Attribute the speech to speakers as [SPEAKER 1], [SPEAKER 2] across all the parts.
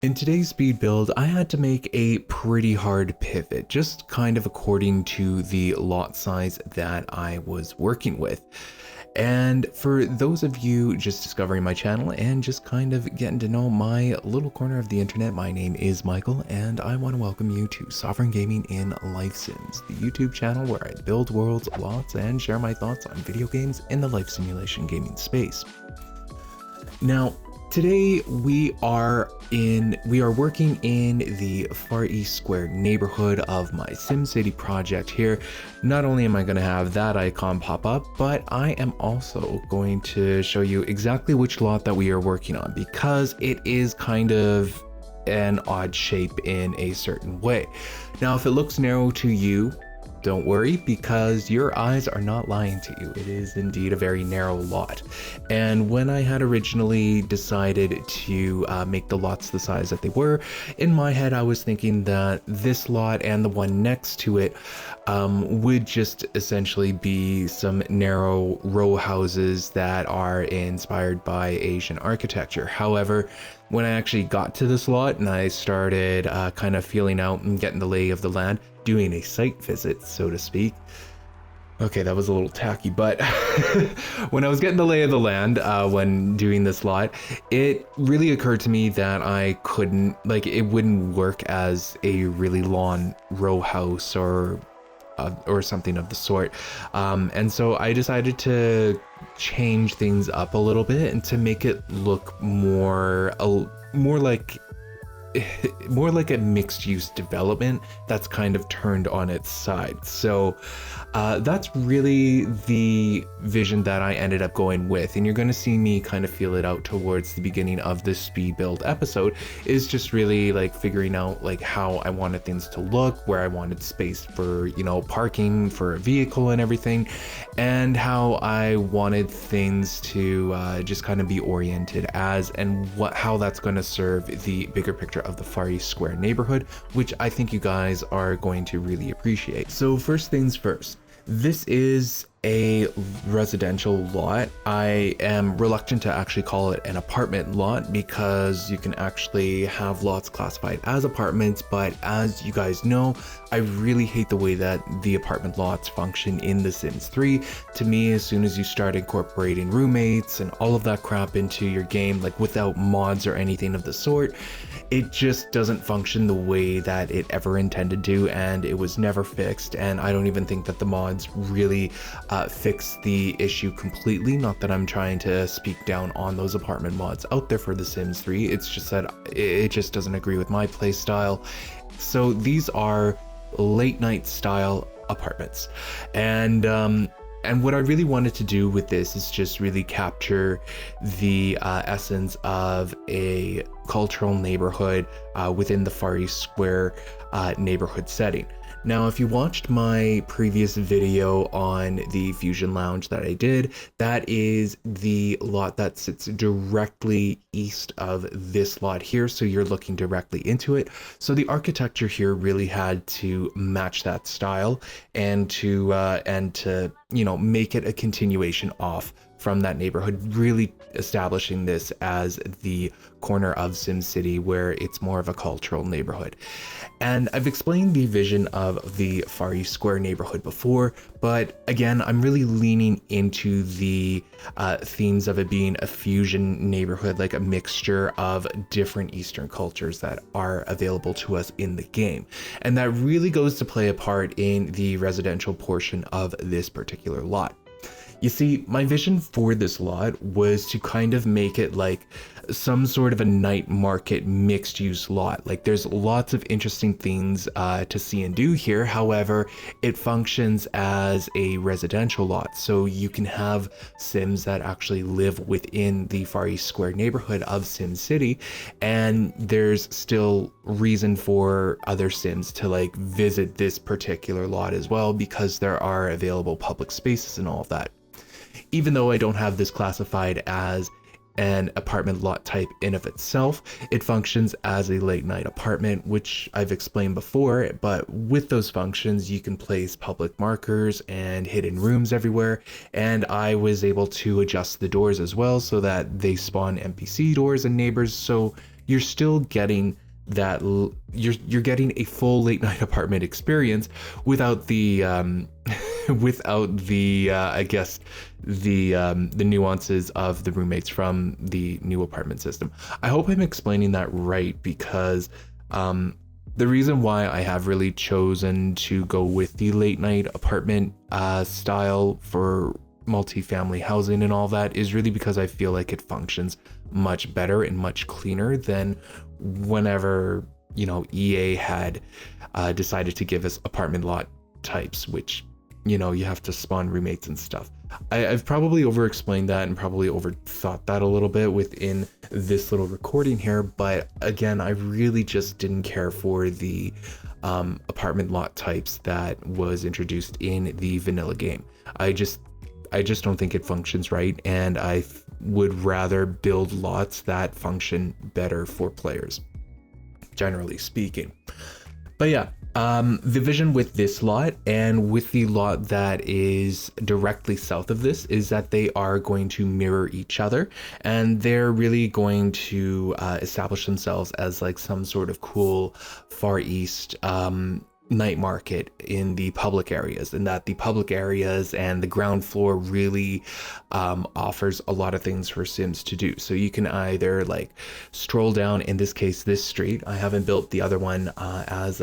[SPEAKER 1] In today's speed build, I had to make a pretty hard pivot, just kind of according to the lot size that I was working with. And for those of you just discovering my channel and just kind of getting to know my little corner of the internet, my name is Michael, and I want to welcome you to Sovereign Gaming in Life Sims, the YouTube channel where I build worlds, lots, and share my thoughts on video games in the life simulation gaming space. Now, today we are working in the Far East Square neighborhood of my SimCity project here. Not only am I going to have that icon pop up, but I am also going to show you exactly which lot that we are working on, because it is kind of an odd shape in a certain way. Now, if it looks narrow to you, don't worry, because your eyes are not lying to you. It is indeed a very narrow lot. And when I had originally decided to make the lots the size that they were, in my head I was thinking that this lot and the one next to it would just essentially be some narrow row houses that are inspired by Asian architecture. However, when I actually got to this lot and I started kind of feeling out and getting the lay of the land, doing a site visit, so to speak. Okay, that was a little tacky, but when I was getting the lay of the land when doing this lot, it really occurred to me that I couldn't, it wouldn't work as a really long row house or something of the sort. And so I decided to change things up a little bit and to make it look more like a mixed-use development that's kind of turned on its side. So that's really the vision that I ended up going with, and you're going to see me kind of feel it out towards the beginning of this speed build episode, is just really like figuring out like how I wanted things to look, where I wanted space for, you know, parking for a vehicle and everything, and how I wanted things to just kind of be oriented as, and how that's going to serve the bigger picture of the Far East Square neighborhood, which I think you guys are going to really appreciate. So first things first, this is a residential lot. I am reluctant to actually call it an apartment lot because you can actually have lots classified as apartments, but as you guys know, I really hate the way that the apartment lots function in The Sims 3. To me, as soon as you start incorporating roommates and all of that crap into your game, like without mods or anything of the sort, it just doesn't function the way that it ever intended to, and it was never fixed. And I don't even think that the mods really fix the issue completely. Not that I'm trying to speak down on those apartment mods out there for The Sims 3. It's just that it just doesn't agree with my play style. So these are late night style apartments, and what I really wanted to do with this is just really capture the essence of a cultural neighborhood within the Far East Square neighborhood setting. Now, if you watched my previous video on the Fusion Lounge that I did, that is the lot that sits directly east of this lot here. So you're looking directly into it. So the architecture here really had to match that style and to you know, make it a continuation off from that neighborhood, really establishing this as the corner of SimCity where it's more of a cultural neighborhood. And I've explained the vision of the Far East Square neighborhood before, but again, I'm really leaning into the themes of it being a fusion neighborhood, like a mixture of different Eastern cultures that are available to us in the game. And that really goes to play a part in the residential portion of this particular lot. You see, my vision for this lot was to kind of make it like some sort of a night market mixed use lot. Like there's lots of interesting things to see and do here. However, it functions as a residential lot. So you can have Sims that actually live within the Far East Square neighborhood of SimCity, and there's still reason for other Sims to like visit this particular lot as well, because there are available public spaces and all of that. Even though I don't have this classified as an apartment lot type in of itself, it functions as a late night apartment, which I've explained before, but with those functions you can place public markers and hidden rooms everywhere, and I was able to adjust the doors as well so that they spawn NPC doors and neighbors, so you're still getting that you're getting a full late night apartment experience without the without the I guess the nuances of the roommates from the new apartment system. I hope I'm explaining that right, because the reason why I have really chosen to go with the late night apartment style for multifamily housing and all that is really because I feel like it functions much better and much cleaner than whenever, EA had decided to give us apartment lot types, which, you have to spawn roommates and stuff. I've probably over-explained that and probably overthought that a little bit within this little recording here, but again, I really just didn't care for the apartment lot types that was introduced in the vanilla game. I just don't think it functions right, and I would rather build lots that function better for players, generally speaking. But yeah, the vision with this lot and with the lot that is directly south of this is that they are going to mirror each other, and they're really going to establish themselves as like some sort of cool Far East night market in the public areas, and that the public areas and the ground floor really offers a lot of things for Sims to do. So you can either like stroll down, in this case this street. I haven't built the other one as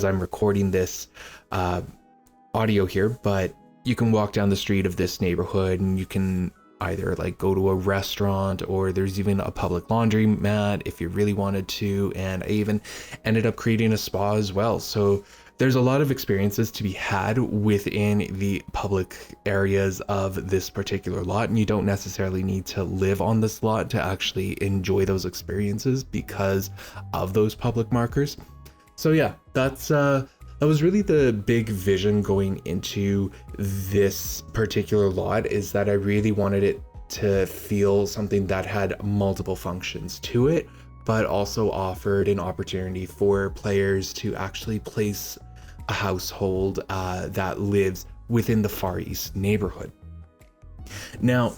[SPEAKER 1] I'm recording this audio here, but you can walk down the street of this neighborhood and you can either like go to a restaurant, or there's even a public laundry mat if you really wanted to, and I even ended up creating a spa as well. So there's a lot of experiences to be had within the public areas of this particular lot, and you don't necessarily need to live on this lot to actually enjoy those experiences because of those public markers. So yeah, that was really the big vision going into this particular lot, is that I really wanted it to feel something that had multiple functions to it, but also offered an opportunity for players to actually place a household that lives within the Far East neighborhood. Now,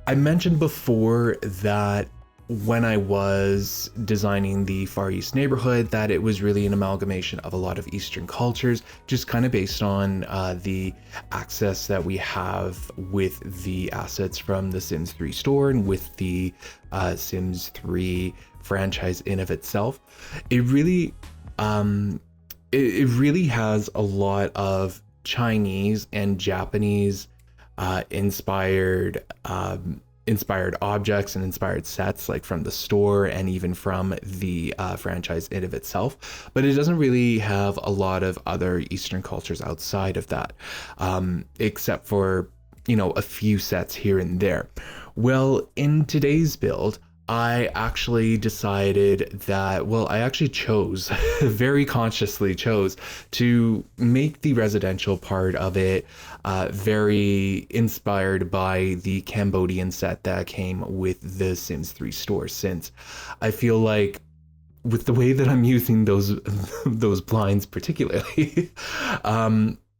[SPEAKER 1] I mentioned before that when I was designing the Far East neighborhood, that it was really an amalgamation of a lot of Eastern cultures, just kind of based on the access that we have with the assets from the Sims 3 store and with the Sims 3 franchise in of itself. It really has a lot of Chinese and Japanese inspired objects and inspired sets, like from the store and even from the franchise in of itself, but it doesn't really have a lot of other Eastern cultures outside of that, except for a few sets here and there. Well, in today's build, I actually decided that, I actually chose, very consciously chose to make the residential part of it very inspired by the Cambodian set that came with the Sims 3 store, since I feel like with the way that I'm using those blinds particularly,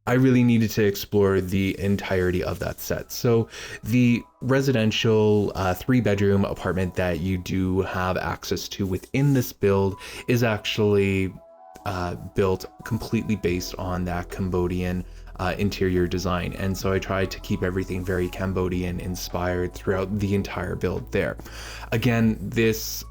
[SPEAKER 1] I really needed to explore the entirety of that set. So the residential 3-bedroom apartment that you do have access to within this build is actually built completely based on that Cambodian interior design. And so I tried to keep everything very Cambodian inspired throughout the entire build there. Again, this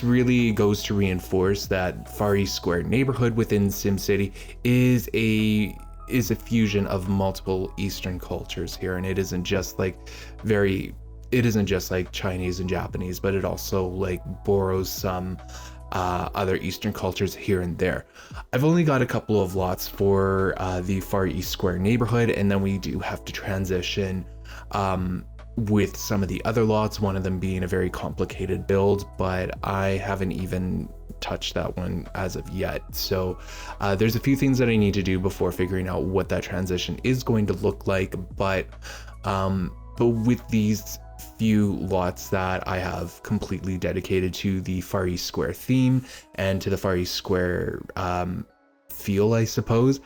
[SPEAKER 1] really goes to reinforce that Far East Square neighborhood within SimCity is a fusion of multiple Eastern cultures here, and it isn't just like Chinese and Japanese, but it also like borrows some other Eastern cultures here and there. I've only got a couple of lots for the Far East Square neighborhood, and then we do have to transition with some of the other lots, one of them being a very complicated build, but I haven't even touched that one as of yet. So there's a few things that I need to do before figuring out what that transition is going to look like, but with these few lots that I have completely dedicated to the Far East Square theme and to the Far East Square feel, I suppose,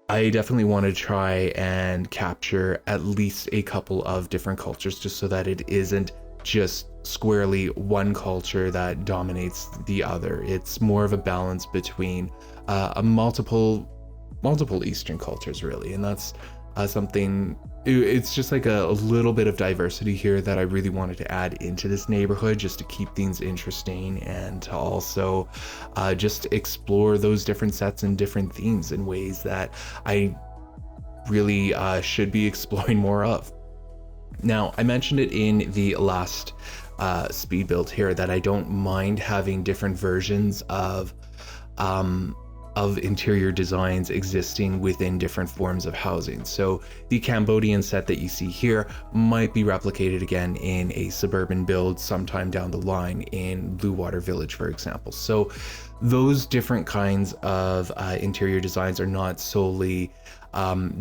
[SPEAKER 1] I definitely want to try and capture at least a couple of different cultures, just so that it isn't just squarely one culture that dominates the other. It's more of a balance between a multiple Eastern cultures, really, and that's something. It's just like a little bit of diversity here that I really wanted to add into this neighborhood, just to keep things interesting and to also just explore those different sets and different themes in ways that I really should be exploring more of. Now, I mentioned it in the last speed build here that I don't mind having different versions of interior designs existing within different forms of housing. So the Cambodian set that you see here might be replicated again in a suburban build sometime down the line in Blue Water Village, for example. So those different kinds of interior designs are not solely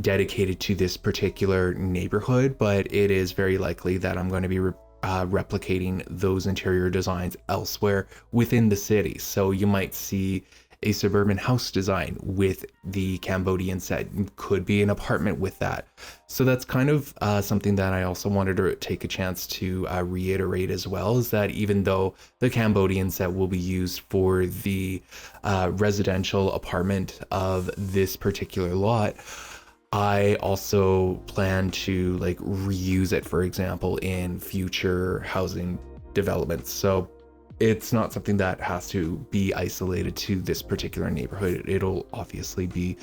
[SPEAKER 1] dedicated to this particular neighborhood, but it is very likely that I'm going to be replicating those interior designs elsewhere within the city. So you might see a suburban house design with the Cambodian set, could be an apartment with that. So that's kind of something that I also wanted to take a chance to reiterate as well, is that even though the Cambodian set will be used for the residential apartment of this particular lot, I also plan to like reuse it, for example, in future housing developments. So it's not something that has to be isolated to this particular neighborhood. It'll obviously be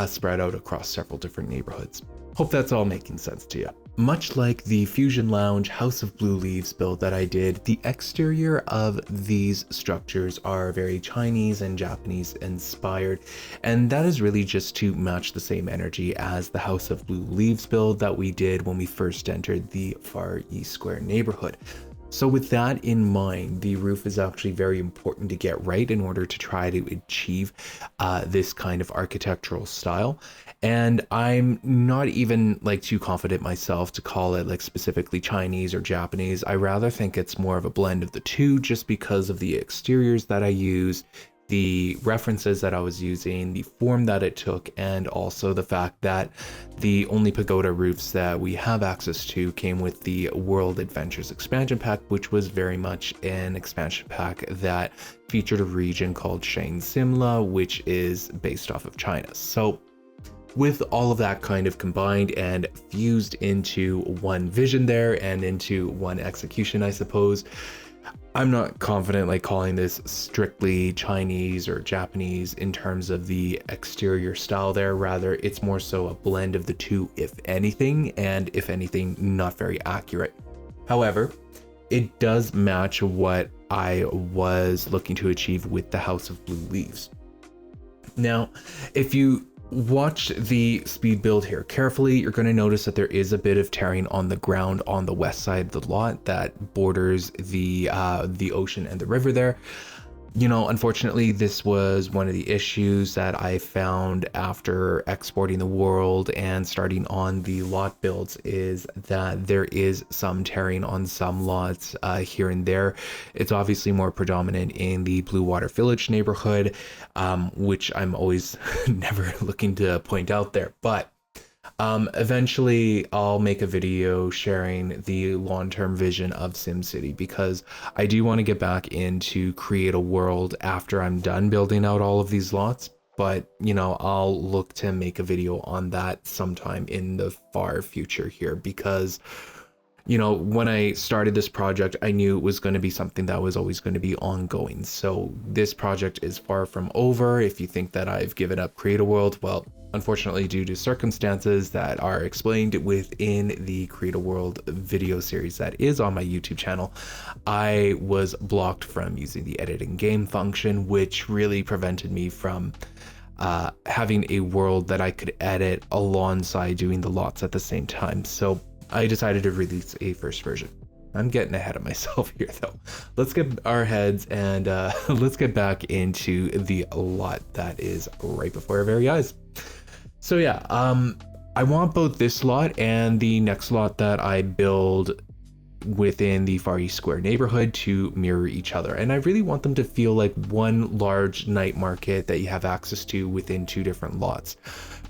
[SPEAKER 1] spread out across several different neighborhoods. Hope that's all making sense to you. Much like the Fusion Lounge House of Blue Leaves build that I did, the exterior of these structures are very Chinese and Japanese inspired, and that is really just to match the same energy as the House of Blue Leaves build that we did when we first entered the Far East Square neighborhood. So with that in mind, the roof is actually very important to get right in order to try to achieve this kind of architectural style. And I'm not even like too confident myself to call it like specifically Chinese or Japanese. I rather think it's more of a blend of the two, just because of the exteriors that I use, the references that I was using, the form that it took, and also the fact that the only pagoda roofs that we have access to came with the World Adventures expansion pack, which was very much an expansion pack that featured a region called Shang Simla, which is based off of China. So with all of that kind of combined and fused into one vision there and into one execution, I suppose, I'm not confident like calling this strictly Chinese or Japanese in terms of the exterior style there. Rather, it's more so a blend of the two, if anything, and if anything, not very accurate. However, it does match what I was looking to achieve with the House of Blue Leaves. Now, if you watch the speed build here carefully, you're going to notice that there is a bit of terrain on the ground on the west side of the lot that borders the ocean and the river there. You know, unfortunately, this was one of the issues that I found after exporting the world and starting on the lot builds, is that there is some terrain on some lots here and there. It's obviously more predominant in the Blue Water Village neighborhood, which I'm always never looking to point out there. But eventually I'll make a video sharing the long-term vision of SimCity, because I do want to get back into create a world after I'm done building out all of these lots. But, you know, I'll look to make a video on that sometime in the far future here, because, you know, when I started this project, I knew it was going to be something that was always going to be ongoing. So this project is far from over. If you think that I've given up Create a World, well, unfortunately, due to circumstances that are explained within the Create a World video series that is on my YouTube channel, I was blocked from using the edit in game function, which really prevented me from having a world that I could edit alongside doing the lots at the same time. So I decided to release a first version. I'm getting ahead of myself here though. Let's get our heads and let's get back into the lot that is right before our very eyes. So yeah, I want both this lot and the next lot that I build within the Far East Square neighborhood to mirror each other. And I really want them to feel like one large night market that you have access to within 2 different lots.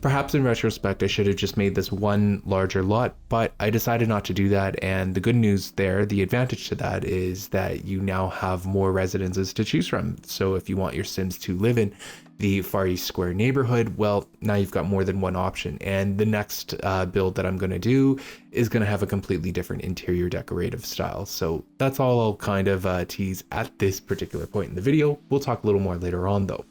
[SPEAKER 1] Perhaps in retrospect, I should have just made this one larger lot, but I decided not to do that. And the good news there, the advantage to that is that you now have more residences to choose from. So if you want your Sims to live in the Far East Square neighborhood, well, now you've got more than one option. And the next build that I'm going to do is going to have a completely different interior decorative style. So that's all I'll kind of tease at this particular point in the video. We'll talk a little more later on though.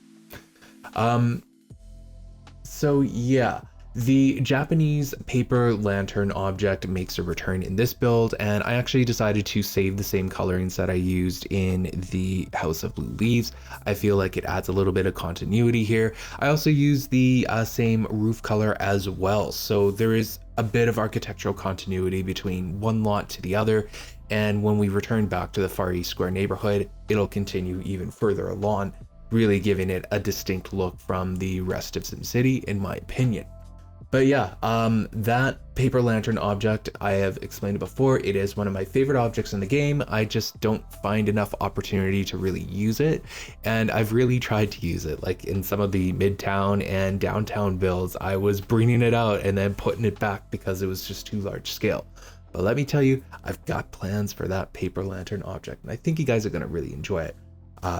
[SPEAKER 1] So yeah, the Japanese paper lantern object makes a return in this build, and I actually decided to save the same colorings that I used in the House of Blue Leaves. I feel like it adds a little bit of continuity here. I also used the same roof color as well, so there is a bit of architectural continuity between one lot to the other, and when we return back to the Far East Square neighborhood, it'll continue even further along, really giving it a distinct look from the rest of SimCity, in my opinion. But yeah, that paper lantern object, I have explained it before, it is one of my favorite objects in the game. I just don't find enough opportunity to really use it, and I've really tried to use it. Like in some of the midtown and downtown builds, I was bringing it out and then putting it back because it was just too large scale. But let me tell you, I've got plans for that paper lantern object, and I think you guys are going to really enjoy it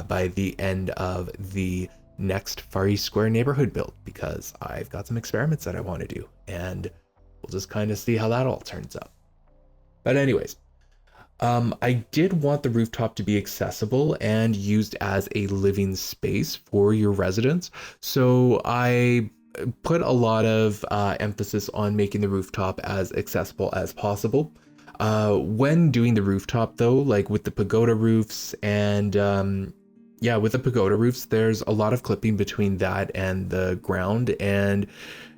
[SPEAKER 1] by the end of the next Far East Square neighborhood build, because I've got some experiments that I want to do, and we'll just kind of see how that all turns out. But anyways, I did want the rooftop to be accessible and used as a living space for your residents, so I put a lot of emphasis on making the rooftop as accessible as possible. When doing the rooftop though, like with the pagoda roofs and yeah, with the pagoda roofs, there's a lot of clipping between that and the ground. And,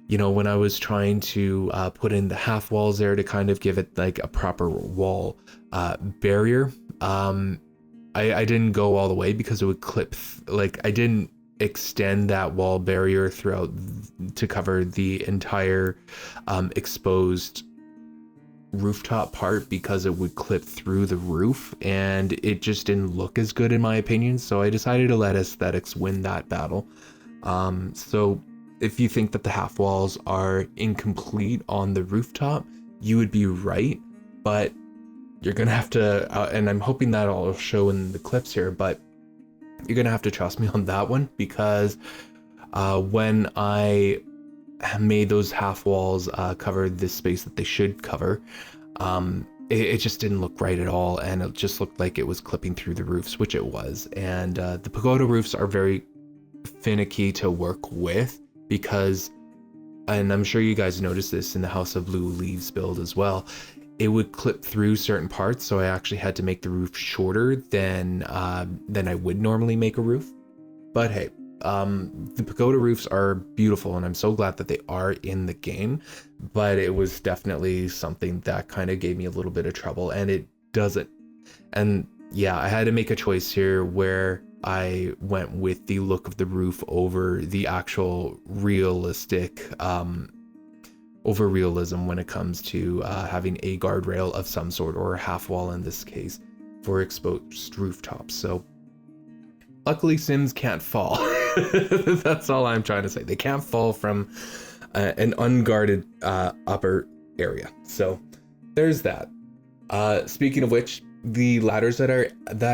[SPEAKER 1] you know, when I was trying to put in the half walls there to kind of give it like a proper wall barrier, I didn't go all the way because it would clip, like I didn't extend that wall barrier throughout to cover the entire exposed rooftop part, because it would clip through the roof and it just didn't look as good in my opinion. So I decided to let aesthetics win that battle. So if you think that the half walls are incomplete on the rooftop, you would be right, but you're gonna have to and I'm hoping that I'll show in the clips here, but you're gonna have to trust me on that one, because when I made those half walls cover this space that they should cover, it just didn't look right at all, and it just looked like it was clipping through the roofs, which it was. And the pagoda roofs are very finicky to work with, because, and I'm sure you guys noticed this in the House of Blue Leaves build as well, it would clip through certain parts, so I actually had to make the roof shorter than I would normally make a roof. But hey, the pagoda roofs are beautiful, and I'm so glad that they are in the game, but it was definitely something that kind of gave me a little bit of trouble, and it doesn't. And yeah, I had to make a choice here where I went with the look of the roof over the actual realistic, over realism when it comes to having a guardrail of some sort, or a half wall in this case, for exposed rooftops. So luckily Sims can't fall. That's all I'm trying to say. They can't fall from an unguarded upper area. So there's that. Speaking of which, the ladders that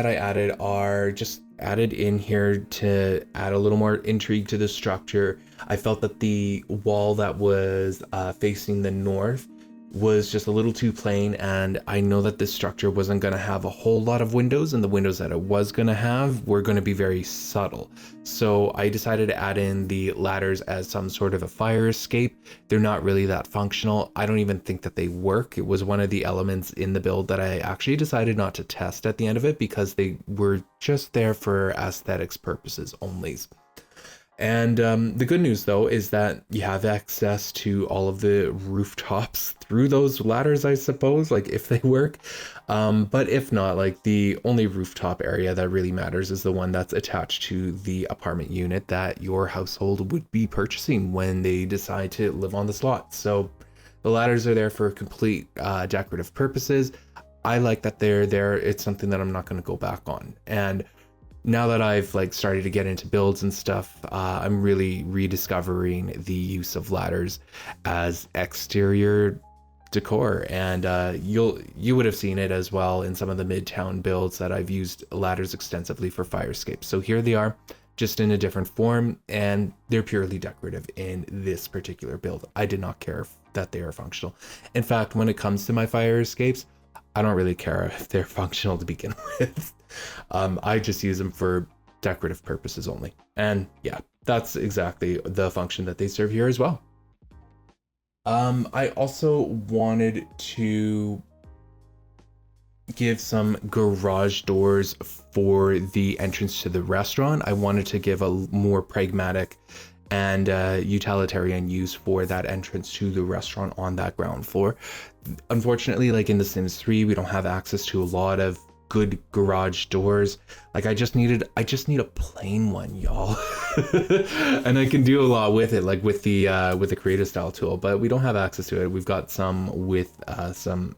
[SPEAKER 1] I added are just added in here to add a little more intrigue to the structure. I felt that the wall that was facing the north was just a little too plain, and I know that this structure wasn't going to have a whole lot of windows, and the windows that it was going to have were going to be very subtle. So I decided to add in the ladders as some sort of a fire escape. They're not really that functional. I don't even think that they work. It was one of the elements in the build that I actually decided not to test at the end of it, because they were just there for aesthetics purposes only. And the good news though is that you have access to all of the rooftops through those ladders, I suppose, like if they work. But if not, like the only rooftop area that really matters is the one that's attached to the apartment unit that your household would be purchasing when they decide to live on this lot. So the ladders are there for complete decorative purposes. I like that they're there. It's something that I'm not going to go back on. And now that I've like started to get into builds and stuff, I'm really rediscovering the use of ladders as exterior decor. And you would have seen it as well in some of the Midtown builds that I've used ladders extensively for fire escapes. So here they are, just in a different form, and they're purely decorative in this particular build. I did not care that they are functional. In fact, when it comes to my fire escapes, I don't really care if they're functional to begin with. I just use them for decorative purposes only. And yeah, that's exactly the function that they serve here as well. I also wanted to give some garage doors for the entrance to the restaurant. I wanted to give a more pragmatic and utilitarian use for that entrance to the restaurant on that ground floor. Unfortunately, like in The Sims 3, we don't have access to a lot of good garage doors. Like I just need a plain one, y'all. And I can do a lot with it, like with the creative style tool, but we don't have access to it. We've got some with some,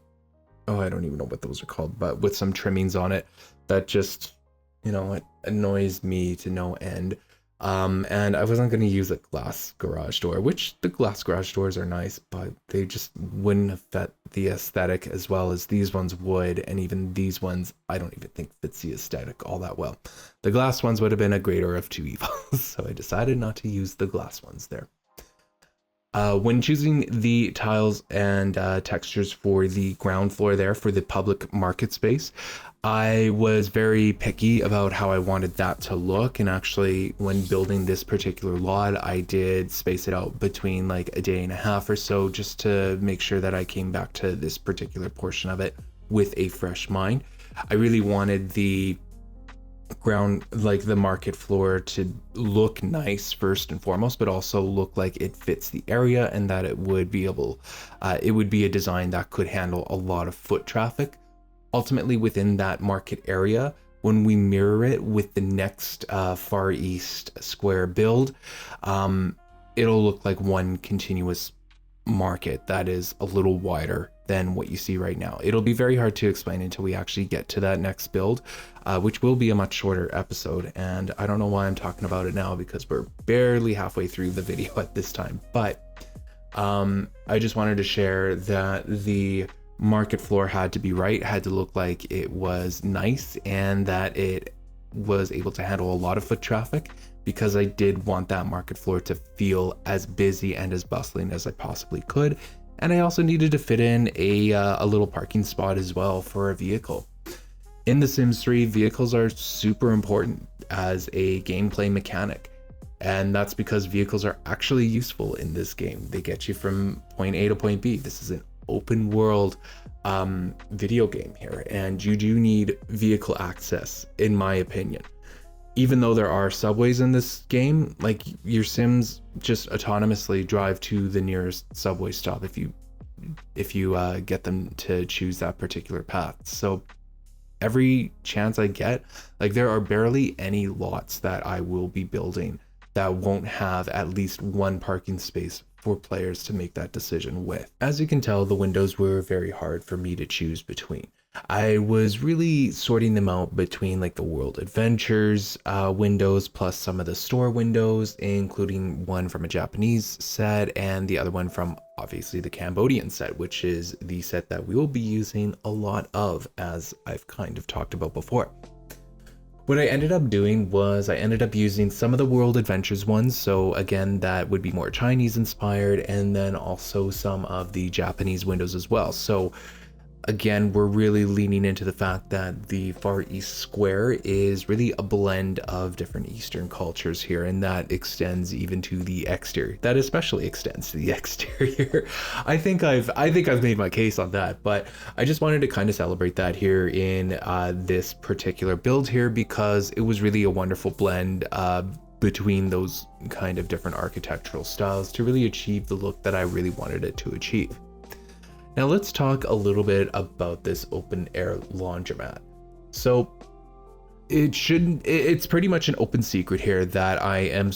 [SPEAKER 1] oh, I don't even know what those are called, but with some trimmings on it that just, it annoys me to no end. And I wasn't going to use a glass garage door, which the glass garage doors are nice, but they just wouldn't have fit the aesthetic as well as these ones would. And even these ones, I don't even think fits the aesthetic all that well. The glass ones would have been a greater of two evils, so I decided not to use the glass ones there. When choosing the tiles and textures for the ground floor there for the public market space, I was very picky about how I wanted that to look. And actually, when building this particular lot, I did space it out between like a day and a half or so, just to make sure that I came back to this particular portion of it with a fresh mind. I really wanted the ground, like the market floor, to look nice first and foremost, but also look like it fits the area and that it would be able, it would be a design that could handle a lot of foot traffic. Ultimately, within that market area, when we mirror it with the next Far East Square build, it'll look like one continuous market that is a little wider than what you see right now. It'll be very hard to explain until we actually get to that next build, which will be a much shorter episode. And I don't know why I'm talking about it now, because we're barely halfway through the video at this time. But I just wanted to share that the market floor had to be right, had to look like it was nice, and that it was able to handle a lot of foot traffic, because I did want that market floor to feel as busy and as bustling as I possibly could. And I also needed to fit in a little parking spot as well for a vehicle. In The Sims 3, vehicles are super important as a gameplay mechanic. And that's because vehicles are actually useful in this game. They get you from point A to point B. This is an open world video game here, and you do need vehicle access, in my opinion. Even though there are subways in this game, like your Sims just autonomously drive to the nearest subway stop if you get them to choose that particular path. So every chance I get, like there are barely any lots that I will be building that won't have at least one parking space for players to make that decision with. As you can tell, the windows were very hard for me to choose between. I was really sorting them out between like the World Adventures windows, plus some of the store windows, including one from a Japanese set and the other one from obviously the Cambodian set, which is the set that we will be using a lot of, as I've kind of talked about before. What I ended up doing was I ended up using some of the World Adventures ones. So again, that would be more Chinese inspired, and then also some of the Japanese windows as well. So again, we're really leaning into the fact that the Far East Square is really a blend of different Eastern cultures here, and that extends even to the exterior. That especially extends to the exterior. I think I've made my case on that, but I just wanted to kind of celebrate that here in this particular build here, because it was really a wonderful blend between those kind of different architectural styles to really achieve the look that I really wanted it to achieve. Now let's talk a little bit about this open air laundromat. So it's pretty much an open secret here that I am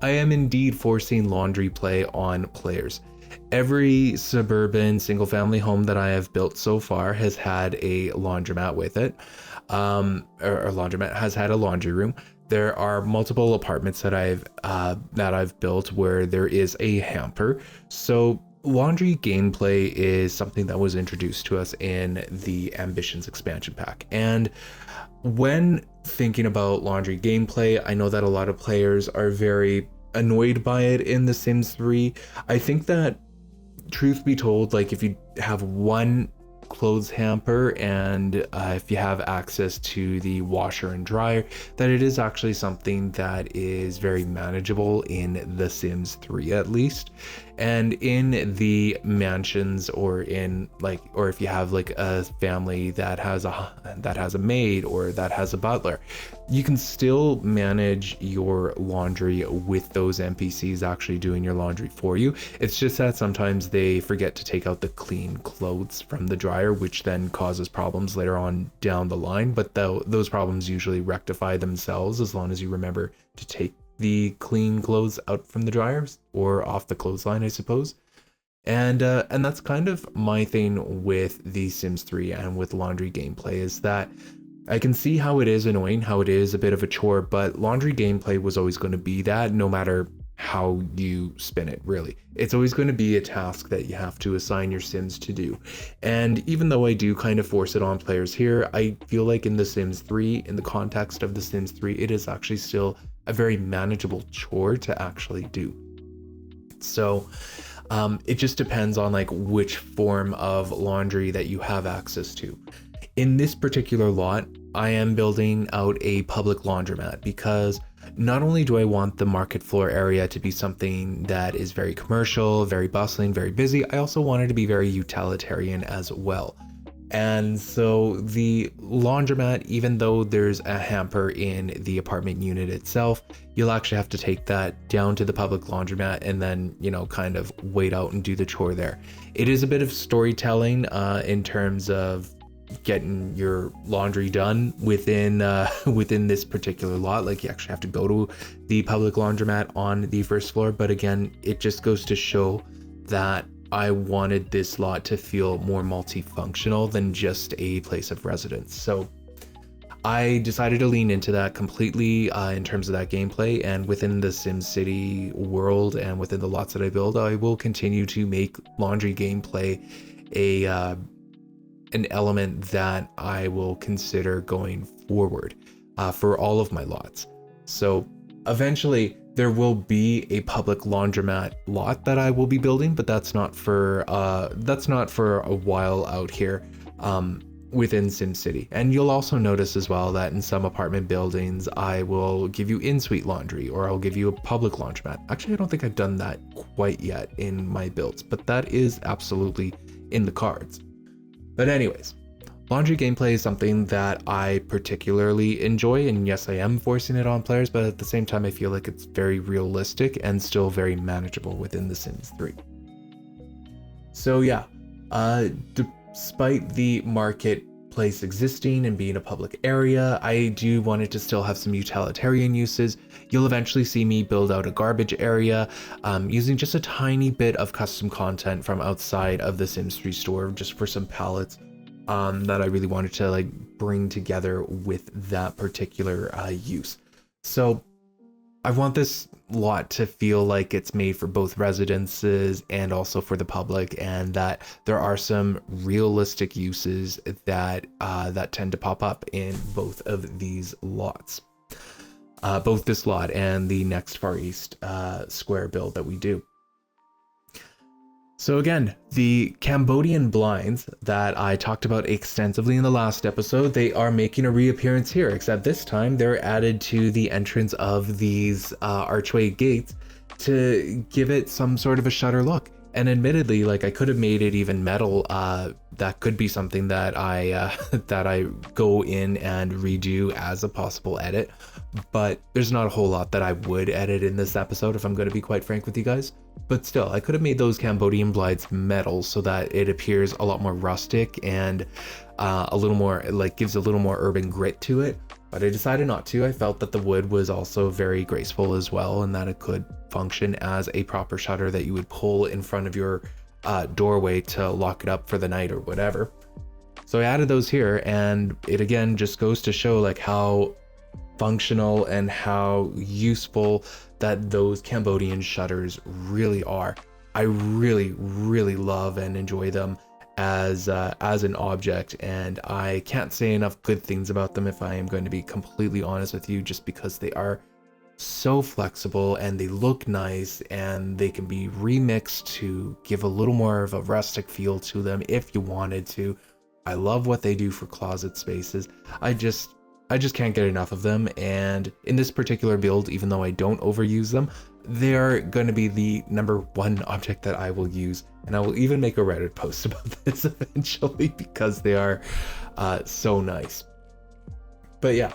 [SPEAKER 1] I am indeed forcing laundry play on players. Every suburban single family home that I have built so far has had a laundromat with it. Or a laundromat has had a laundry room. There are multiple apartments that I've built where there is a hamper. So laundry gameplay is something that was introduced to us in the Ambitions expansion pack. And when thinking about laundry gameplay, I know that a lot of players are very annoyed by it in The Sims 3. I think that, truth be told, like if you have one clothes hamper and if you have access to the washer and dryer, that it is actually something that is very manageable in The Sims 3 at least. And in the mansions, or if you have like a family that has a maid or that has a butler, you can still manage your laundry with those NPCs actually doing your laundry for you. It's just that sometimes they forget to take out the clean clothes from the dryer, which then causes problems later on down the line. But those problems usually rectify themselves as long as you remember to take the clean clothes out from the dryers or off the clothesline, I suppose. And that's kind of my thing with The Sims 3 and with laundry gameplay, is that I can see how it is annoying, how it is a bit of a chore, but laundry gameplay was always going to be that, no matter how you spin it, really. It's always going to be a task that you have to assign your Sims to do. And even though I do kind of force it on players here, I feel like in The Sims 3, in the context of The Sims 3, it is actually still a very manageable chore to actually do. So it just depends on like which form of laundry that you have access to. In this particular lot, I am building out a public laundromat because not only do I want the market floor area to be something that is very commercial, very bustling, very busy, I also want it to be very utilitarian as well. And so the laundromat, even though there's a hamper in the apartment unit itself, you'll actually have to take that down to the public laundromat and then, kind of wait out and do the chore there. It is a bit of storytelling in terms of getting your laundry done within this particular lot. Like, you actually have to go to the public laundromat on the first floor, but again, it just goes to show that I wanted this lot to feel more multifunctional than just a place of residence. So I decided to lean into that completely in terms of that gameplay, and within the SimCity world and within the lots that I build, I will continue to make laundry gameplay an element that I will consider going forward for all of my lots. So eventually there will be a public laundromat lot that I will be building, but that's not for a while out here within SimCity. And you'll also notice as well that in some apartment buildings, I will give you in-suite laundry, or I'll give you a public laundromat. Actually, I don't think I've done that quite yet in my builds, but that is absolutely in the cards. But anyways, laundry gameplay is something that I particularly enjoy, and yes, I am forcing it on players, but at the same time, I feel like it's very realistic and still very manageable within The Sims 3. So yeah, despite the marketplace existing and being a public area, I do want it to still have some utilitarian uses. You'll eventually see me build out a garbage area using just a tiny bit of custom content from outside of the Sims 3 store, just for some pallets that I really wanted to like bring together with that particular use. So I want this lot to feel like it's made for both residences and also for the public, and that there are some realistic uses that tend to pop up in both of these lots. Both this lot and the next Far East square build that we do. So again, the Cambodian blinds that I talked about extensively in the last episode, they are making a reappearance here, except this time they're added to the entrance of these archway gates to give it some sort of a shutter look. And admittedly, like, I could have made it even metal. That could be something that I go in and redo as a possible edit. But there's not a whole lot that I would edit in this episode, if I'm going to be quite frank with you guys. But still, I could have made those Cambodian blinds metal so that it appears a lot more rustic and a little more, like, gives a little more urban grit to it. But I decided not to. I felt that the wood was also very graceful as well, and that it could function as a proper shutter that you would pull in front of your doorway to lock it up for the night or whatever. So I added those here, and it again just goes to show like how functional and how useful that those Cambodian shutters really are. I really, really love and enjoy them as an object, and I can't say enough good things about them if I am going to be completely honest with you, just because they are so flexible and they look nice, and they can be remixed to give a little more of a rustic feel to them if you wanted to. I love what they do for closet spaces. I just can't get enough of them, and in this particular build, even though I don't overuse them, they're going to be the number one object that I will use, and I will even make a Reddit post about this eventually because they are so nice. But yeah,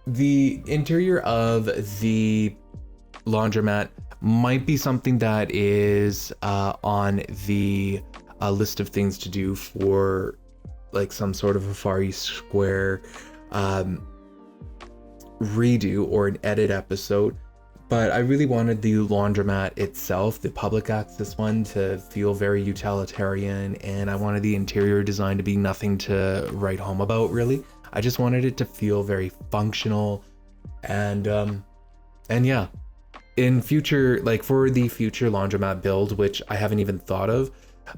[SPEAKER 1] the interior of the laundromat might be something that is on the list of things to do for like some sort of a Far East Square redo or an edit episode, but I really wanted the laundromat itself, the public access one, to feel very utilitarian, and I wanted the interior design to be nothing to write home about, really. I just wanted it to feel very functional, and yeah, in future, like for the future laundromat build, which I haven't even thought of,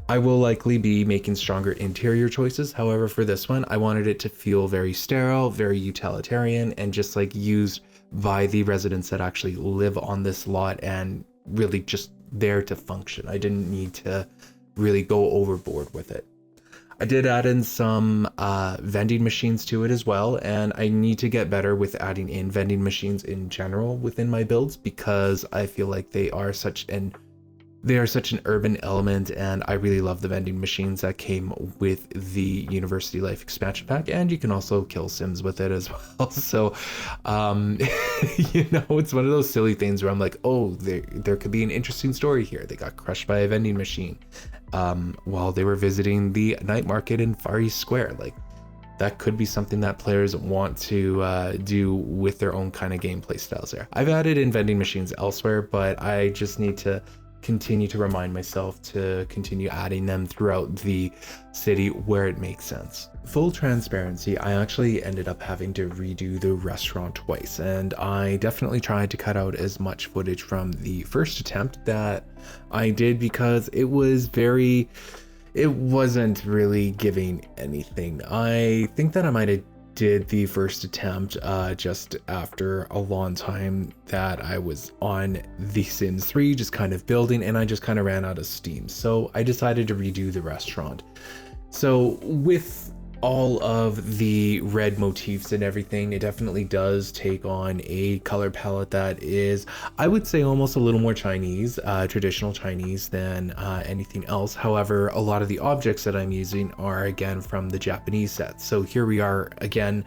[SPEAKER 1] I will likely be making stronger interior choices. However, for this one, I wanted it to feel very sterile, very utilitarian, and just like used by the residents that actually live on this lot and really just there to function. I didn't need to really go overboard with it. I did add in some vending machines to it as well, and I need to get better with adding in vending machines in general within my builds, because I feel like they are such an urban element, and I really love the vending machines that came with the University Life expansion pack, and you can also kill Sims with it as well. So you know, it's one of those silly things where I'm like, oh, there could be an interesting story here. They got crushed by a vending machine while they were visiting the night market in Far East Square. Like, that could be something that players want to do with their own kind of gameplay styles there. I've added in vending machines elsewhere, but I just need to continue to remind myself to continue adding them throughout the city where it makes sense. Full transparency, I actually ended up having to redo the restaurant twice, and I definitely tried to cut out as much footage from the first attempt that I did, because it wasn't really giving anything. I think that I might have did the first attempt just after a long time that I was on The Sims 3, just kind of building, and I just kind of ran out of steam. So I decided to redo the restaurant. So with all of the red motifs and everything, it definitely does take on a color palette that is, I would say, almost a little more Chinese, traditional Chinese than anything else. However, a lot of the objects that I'm using are again from the Japanese set. So here we are again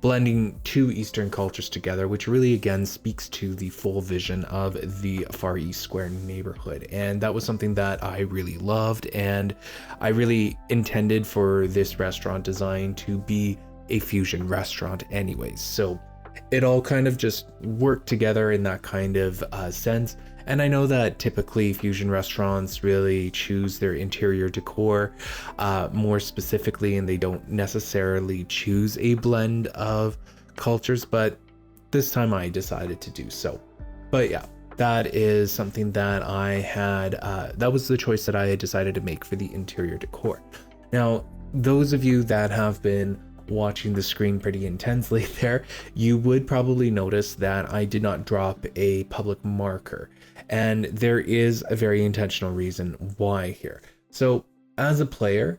[SPEAKER 1] blending two Eastern cultures together, which really again speaks to the full vision of the Far East Square neighborhood. And that was something that I really loved, and I really intended for this restaurant design to be a fusion restaurant anyways. So it all kind of just worked together in that kind of sense. And I know that typically fusion restaurants really choose their interior decor more specifically, and they don't necessarily choose a blend of cultures, but this time I decided to do so. But yeah, that is something that I had, that was the choice that I had decided to make for the interior decor. Now, those of you that have been watching the screen pretty intensely there, you would probably notice that I did not drop a public marker. And there is a very intentional reason why here. So as a player,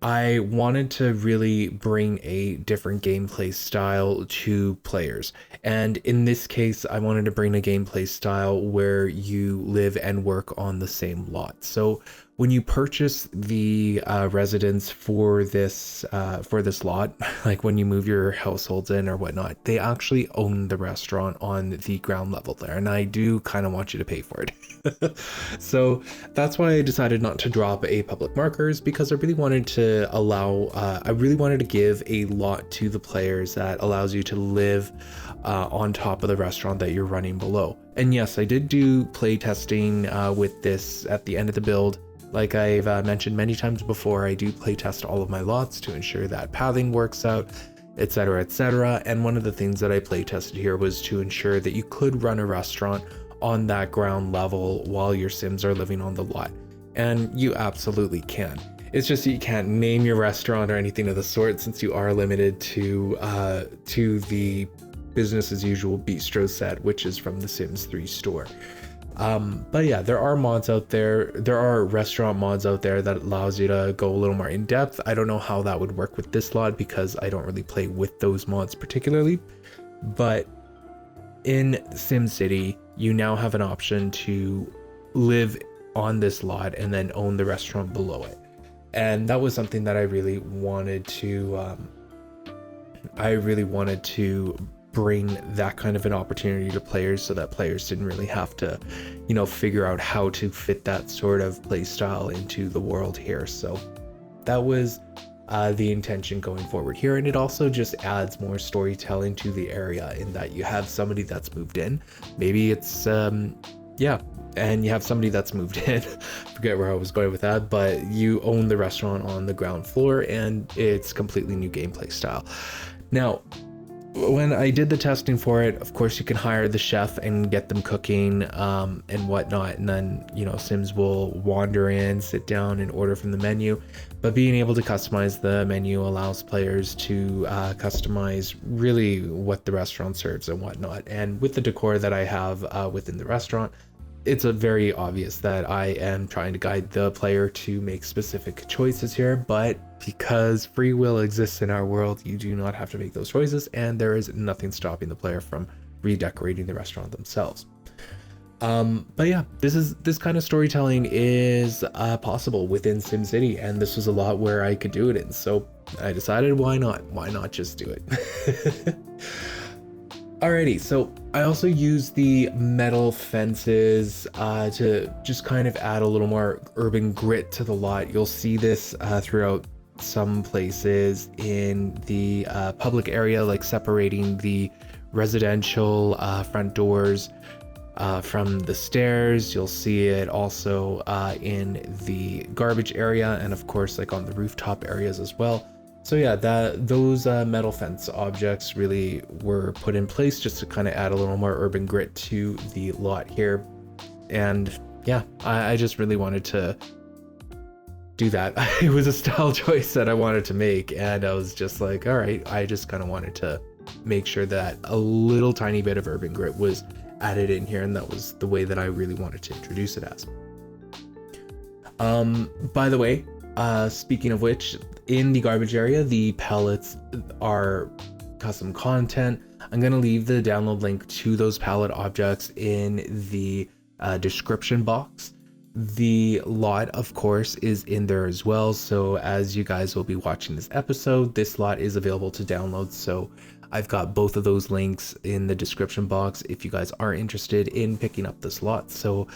[SPEAKER 1] I wanted to really bring a different gameplay style to players. And in this case, I wanted to bring a gameplay style where you live and work on the same lot. So when you purchase the residence for this lot, like when you move your households in or whatnot, they actually own the restaurant on the ground level there, and I do kind of want you to pay for it. So that's why I decided not to drop a public markers, because I really wanted to give a lot to the players that allows you to live on top of the restaurant that you're running below. And yes, I did do play testing with this at the end of the build. Like I've mentioned many times before, I do play test all of my lots to ensure that pathing works out, etc., etc. And one of the things that I play tested here was to ensure that you could run a restaurant on that ground level while your Sims are living on the lot. And you absolutely can. It's just you can't name your restaurant or anything of the sort, since you are limited to the business as usual bistro set, which is from the Sims 3 store. But yeah, there are mods out there. There are restaurant mods out there that allows you to go a little more in depth. I don't know how that would work with this lot because I don't really play with those mods particularly. But in SimCity, you now have an option to live on this lot and then own the restaurant below it. And that was something that I really wanted to bring that kind of an opportunity to players, so that players didn't really have to, figure out how to fit that sort of play style into the world here. So that was the intention going forward here. And it also just adds more storytelling to the area, in that you have somebody that's moved in. Maybe it's and you have somebody that's moved in. Forget where I was going with that, but you own the restaurant on the ground floor, and it's completely new gameplay style. Now, when I did the testing for it, of course you can hire the chef and get them cooking and whatnot, and then Sims will wander in, sit down, and order from the menu. But being able to customize the menu allows players to customize really what the restaurant serves and whatnot. And with the decor that I have within the restaurant, it's very obvious that I am trying to guide the player to make specific choices here, but because free will exists in our world, you do not have to make those choices, and there is nothing stopping the player from redecorating the restaurant themselves. But yeah, this kind of storytelling is possible within SimCity, and this was a lot where I could do it in, so I decided why not just do it. Alrighty, so I also used the metal fences to just kind of add a little more urban grit to the lot. You'll see this throughout some places in the public area, like separating the residential front doors from the stairs. You'll see it also in the garbage area, and of course like on the rooftop areas as well. So yeah, those metal fence objects really were put in place just to kind of add a little more urban grit to the lot here. And yeah, I just really wanted to do that. It was a style choice that I wanted to make, and I was just like, all right, I just kind of wanted to make sure that a little tiny bit of urban grit was added in here, and that was the way that I really wanted to introduce it as. By the way, speaking of which, in the garbage area, the pallets are custom content. I'm going to leave the download link to those pallet objects in the description box. The lot, of course, is in there as well. So as you guys will be watching this episode, this lot is available to download. So I've got both of those links in the description box if you guys are interested in picking up this lot. So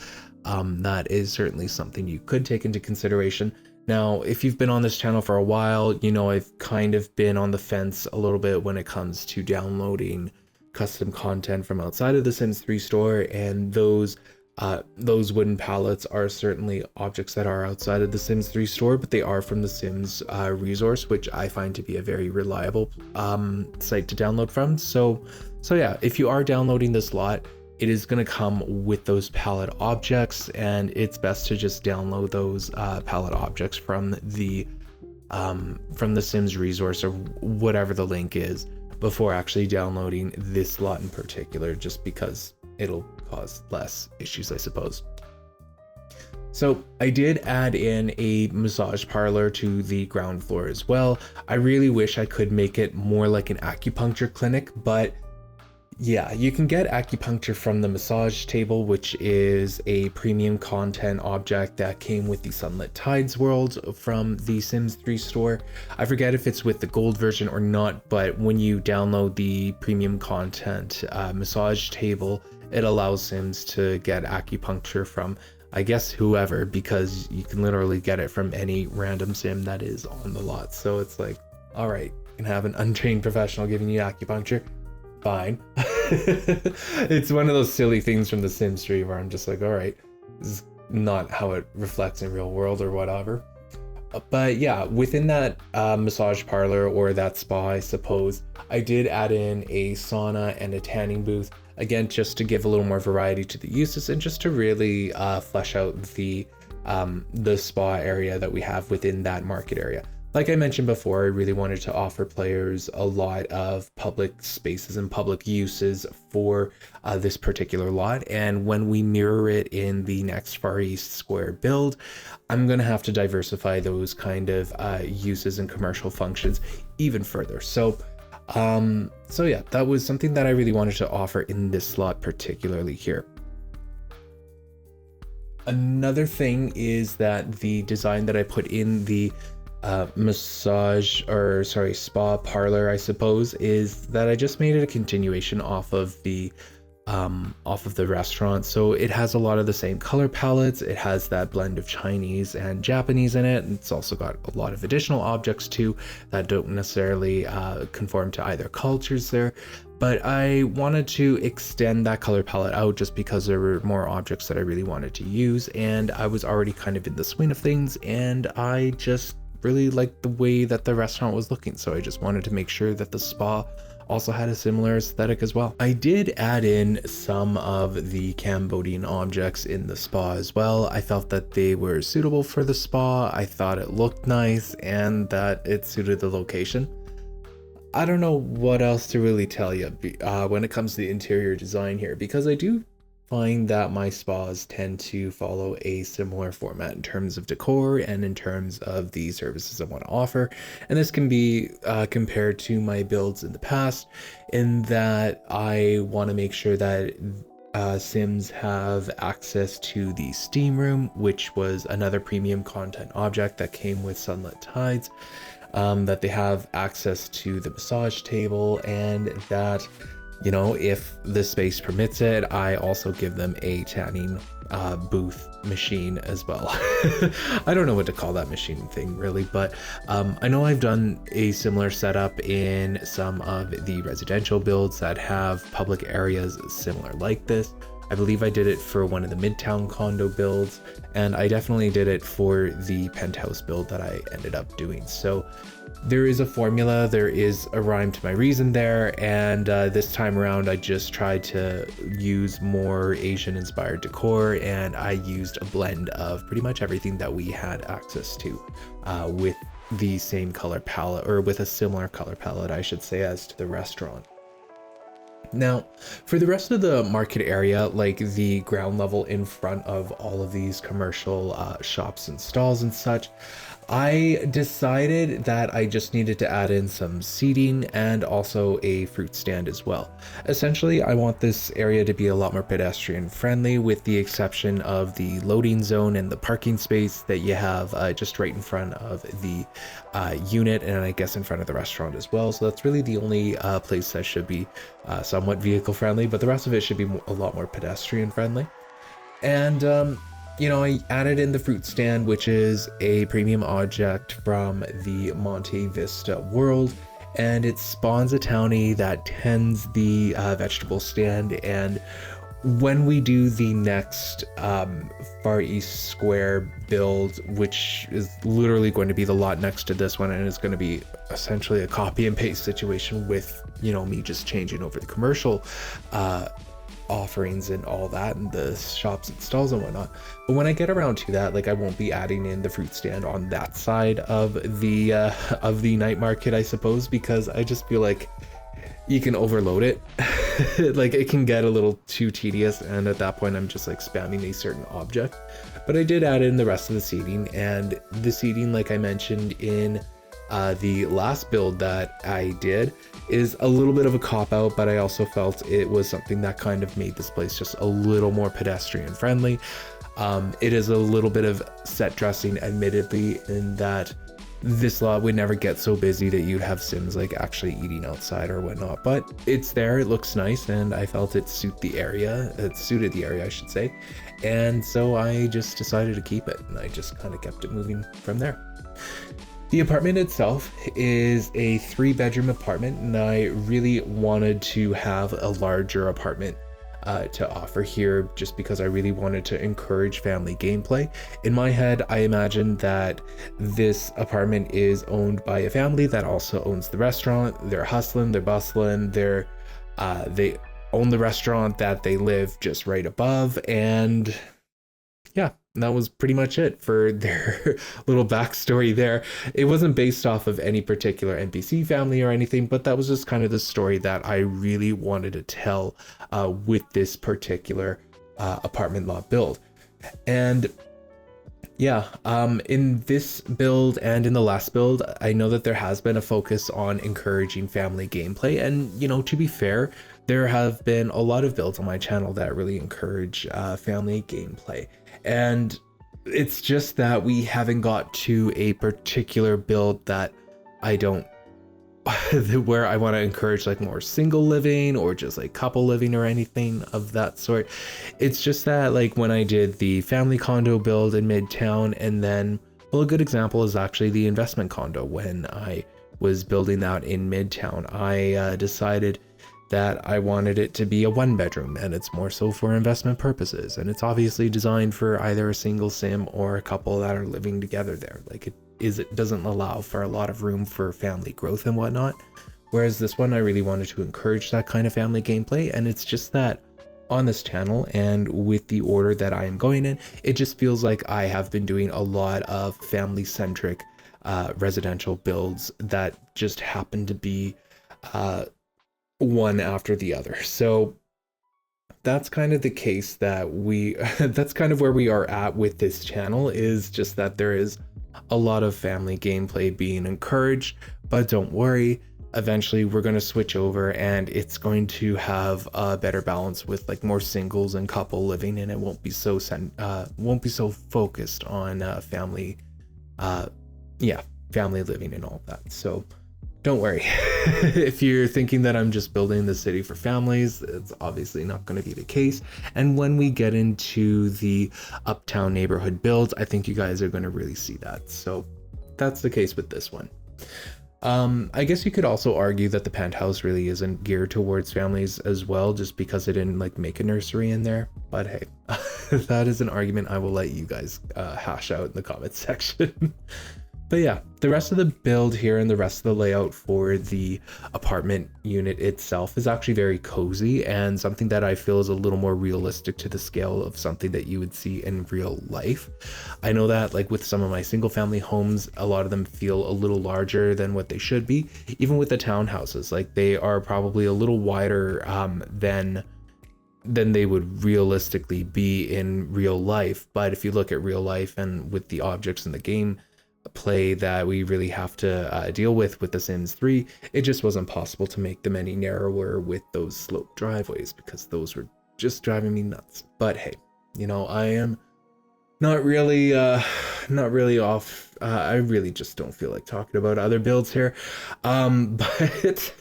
[SPEAKER 1] that is certainly something you could take into consideration. Now, if you've been on this channel for a while, I've kind of been on the fence a little bit when it comes to downloading custom content from outside of the Sims 3 store, and those wooden pallets are certainly objects that are outside of the Sims 3 store, but they are from the Sims resource, which I find to be a very reliable site to download from. So yeah, if you are downloading this lot, it is going to come with those pallet objects, and it's best to just download those pallet objects from the Sims resource or whatever the link is before actually downloading this lot in particular, just because it'll cause less issues, I suppose. So I did add in a massage parlor to the ground floor as well. I really wish I could make it more like an acupuncture clinic, but Yeah, you can get acupuncture from the massage table, which is a premium content object that came with the Sunlit Tides world from the Sims 3 store. I forget if it's with the gold version or not, but when you download the premium content massage table, it allows Sims to get acupuncture from, I guess, whoever, because you can literally get it from any random Sim that is on the lot. So it's like, all right, you can have an untrained professional giving you acupuncture. Fine. It's one of those silly things from the Sims 3 where I'm just like, all right, this is not how it reflects in real world or whatever. But yeah, within that massage parlor or that spa, I suppose, I did add in a sauna and a tanning booth. Again, just to give a little more variety to the uses and just to really flesh out the spa area that we have within that market area. Like I mentioned before, I really wanted to offer players a lot of public spaces and public uses for this particular lot. And when we mirror it in the next Far East Square build, I'm going to have to diversify those kind of uses and commercial functions even further. So yeah, that was something that I really wanted to offer in this slot, particularly here. Another thing is that the design that I put in the spa parlor, I suppose, is that I just made it a continuation off of the restaurant. So it has a lot of the same color palettes. It has that blend of Chinese and Japanese in it. And it's also got a lot of additional objects too that don't necessarily conform to either cultures there. But I wanted to extend that color palette out just because there were more objects that I really wanted to use. And I was already kind of in the swing of things, and I just really liked the way that the restaurant was looking. So I just wanted to make sure that the spa also had a similar aesthetic as well. I did add in some of the Cambodian objects in the spa as well. I felt that they were suitable for the spa. I thought it looked nice and that it suited the location. I don't know what else to really tell you when it comes to the interior design here, because I do find that my spas tend to follow a similar format in terms of decor and in terms of the services I want to offer. And this can be compared to my builds in the past, in that I want to make sure that Sims have access to the steam room, which was another premium content object that came with Sunlit Tides, that they have access to the massage table, and that, you know, if the space permits it, I also give them a tanning booth machine as well. I don't know what to call that machine thing really, but I know I've done a similar setup in some of the residential builds that have public areas similar like this. I believe I did it for one of the Midtown condo builds, and I definitely did it for the penthouse build that I ended up doing. So there is a formula, there is a rhyme to my reason there, and this time around I just tried to use more Asian inspired decor, and I used a blend of pretty much everything that we had access to with the same color palette, or with a similar color palette I should say, as to the restaurant. Now, for the rest of the market area, like the ground level in front of all of these commercial shops and stalls and such, I decided that I just needed to add in some seating and also a fruit stand as well. Essentially, I want this area to be a lot more pedestrian friendly, with the exception of the loading zone and the parking space that you have just right in front of the unit, and I guess in front of the restaurant as well. So that's really the only place that should be somewhat vehicle friendly, but the rest of it should be a lot more pedestrian friendly. And you know, I added in the fruit stand, which is a premium object from the Monte Vista world, and it spawns a townie that tends the vegetable stand. And when we do the next Far East Square build, which is literally going to be the lot next to this one, and it's going to be essentially a copy and paste situation with, you know, me just changing over the commercial offerings and all that, and the shops and stalls and whatnot. But when I get around to that, like, I won't be adding in the fruit stand on that side of the night market, I suppose, because I just feel like you can overload it. Like, it can get a little too tedious, and at that point I'm just like spamming a certain object. But I did add in the rest of the seating, and the seating, like I mentioned in The last build that I did is a little bit of a cop-out, but I also felt it was something that kind of made this place just a little more pedestrian friendly. It is a little bit of set dressing, admittedly, in that this lot would never get so busy that you'd have Sims like actually eating outside or whatnot, but it's there, it looks nice, and I felt it suited the area, I should say, and so I just decided to keep it, and I just kind of kept it moving from there. The apartment itself is a 3-bedroom apartment, and I really wanted to have a larger apartment to offer here, just because I really wanted to encourage family gameplay. In my head, I imagined that this apartment is owned by a family that also owns the restaurant. They're hustling, they're bustling, they own the restaurant that they live just right above, and yeah, that was pretty much it for their little backstory there. It wasn't based off of any particular NPC family or anything, but that was just kind of the story that I really wanted to tell with this particular apartment lot build. And yeah, in this build and in the last build, I know that there has been a focus on encouraging family gameplay. And, you know, to be fair, there have been a lot of builds on my channel that really encourage family gameplay. And it's just that we haven't got to a particular build that I don't, where I want to encourage like more single living or just like couple living or anything of that sort. It's just that like when I did the family condo build in Midtown, and then, well, a good example is actually the investment condo. When I was building that in Midtown, I decided that I wanted it to be a 1-bedroom, and it's more so for investment purposes, and it's obviously designed for either a single sim or a couple that are living together there. Like it doesn't allow for a lot of room for family growth and whatnot, whereas this one I really wanted to encourage that kind of family gameplay. And it's just that on this channel and with the order that I am going in, it just feels like I have been doing a lot of family centric residential builds that just happen to be one after the other. So that's kind of the case that that's kind of where we are at with this channel, is just that there is a lot of family gameplay being encouraged, but don't worry, eventually we're going to switch over and it's going to have a better balance with like more singles and couple living, and it won't be so focused on family living and all that. So don't worry. If you're thinking that I'm just building the city for families, it's obviously not going to be the case. And when we get into the uptown neighborhood builds, I think you guys are going to really see that. So that's the case with this one. I guess you could also argue that the penthouse really isn't geared towards families as well, just because it didn't like make a nursery in there. But hey, that is an argument I will let you guys hash out in the comments section. But yeah, the rest of the build here and the rest of the layout for the apartment unit itself is actually very cozy and something that I feel is a little more realistic to the scale of something that you would see in real life. I know that like with some of my single family homes, a lot of them feel a little larger than what they should be. Even with the townhouses, like they are probably a little wider than they would realistically be in real life. But if you look at real life and with the objects in the game play that we really have to deal with The Sims 3, it just wasn't possible to make them any narrower with those sloped driveways, because those were just driving me nuts. But hey, you know, I am not really off. I really just don't feel like talking about other builds here. But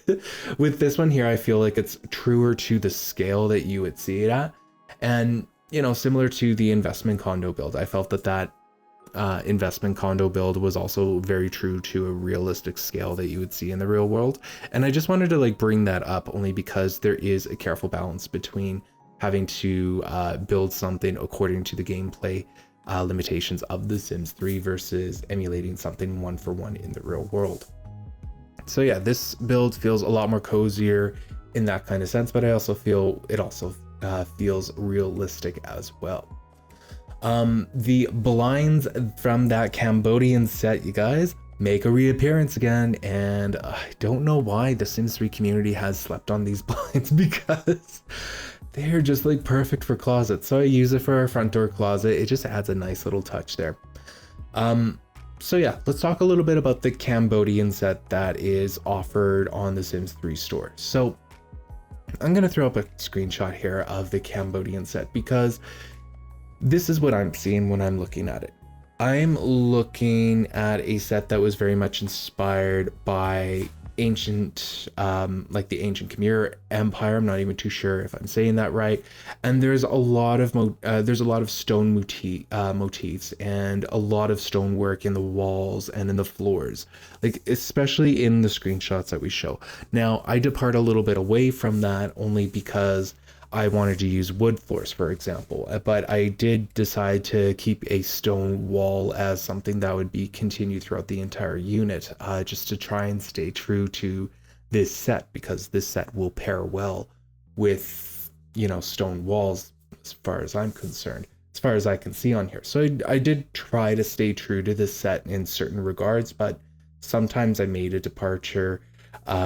[SPEAKER 1] with this one here, I feel like it's truer to the scale that you would see it at. And, you know, similar to the investment condo build, I felt that investment condo build was also very true to a realistic scale that you would see in the real world. And I just wanted to like bring that up only because there is a careful balance between having to build something according to the gameplay limitations of The Sims 3 versus emulating something one for one in the real world. So yeah, this build feels a lot more cozier in that kind of sense, but I also feel it also feels realistic as well. The blinds from that Cambodian set, you guys, make a reappearance again, and I don't know why the Sims 3 community has slept on these blinds, because they're just like perfect for closets. So I use it for our front door closet. It just adds a nice little touch there. So yeah, let's talk a little bit about the Cambodian set that is offered on the Sims 3 store. So I'm going to throw up a screenshot here of the Cambodian set because this is what I'm seeing when I'm looking at it. I'm looking at a set that was very much inspired by ancient, like the ancient Khmer Empire. I'm not even too sure if I'm saying that right. And there's a lot of stone motifs and a lot of stonework in the walls and in the floors, like especially in the screenshots that we show. Now, I depart a little bit away from that only because I wanted to use wood floors, for example, but I did decide to keep a stone wall as something that would be continued throughout the entire unit, just to try and stay true to this set, because this set will pair well with, you know, stone walls as far as I'm concerned, as far as I can see on here. So I did try to stay true to this set in certain regards, but sometimes I made a departure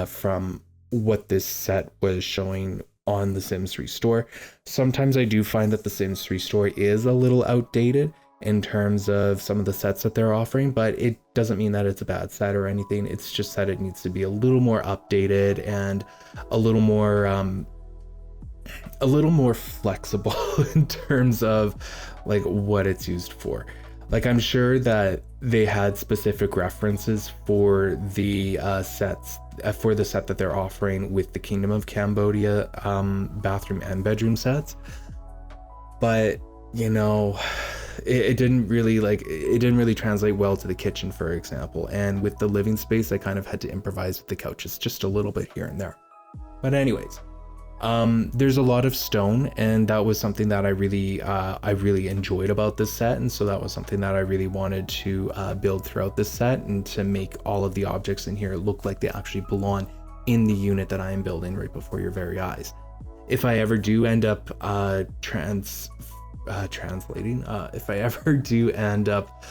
[SPEAKER 1] from what this set was showing on the Sims 3 store. Sometimes I do find that the Sims 3 store is a little outdated in terms of some of the sets that they're offering, but it doesn't mean that it's a bad set or anything. It's just that it needs to be a little more updated and a little more flexible in terms of like what it's used for. Like, I'm sure that they had specific references for the sets, for the set that they're offering with the Kingdom of Cambodia bathroom and bedroom sets. But, you know, it didn't really translate well to the kitchen, for example. And with the living space, I kind of had to improvise with the couches just a little bit here and there. But anyways, there's a lot of stone, and that was something that I really enjoyed about this set, and so that was something that I really wanted to build throughout this set, and to make all of the objects in here look like they actually belong in the unit that I am building right before your very eyes. If I ever do end up translating, if I ever do end up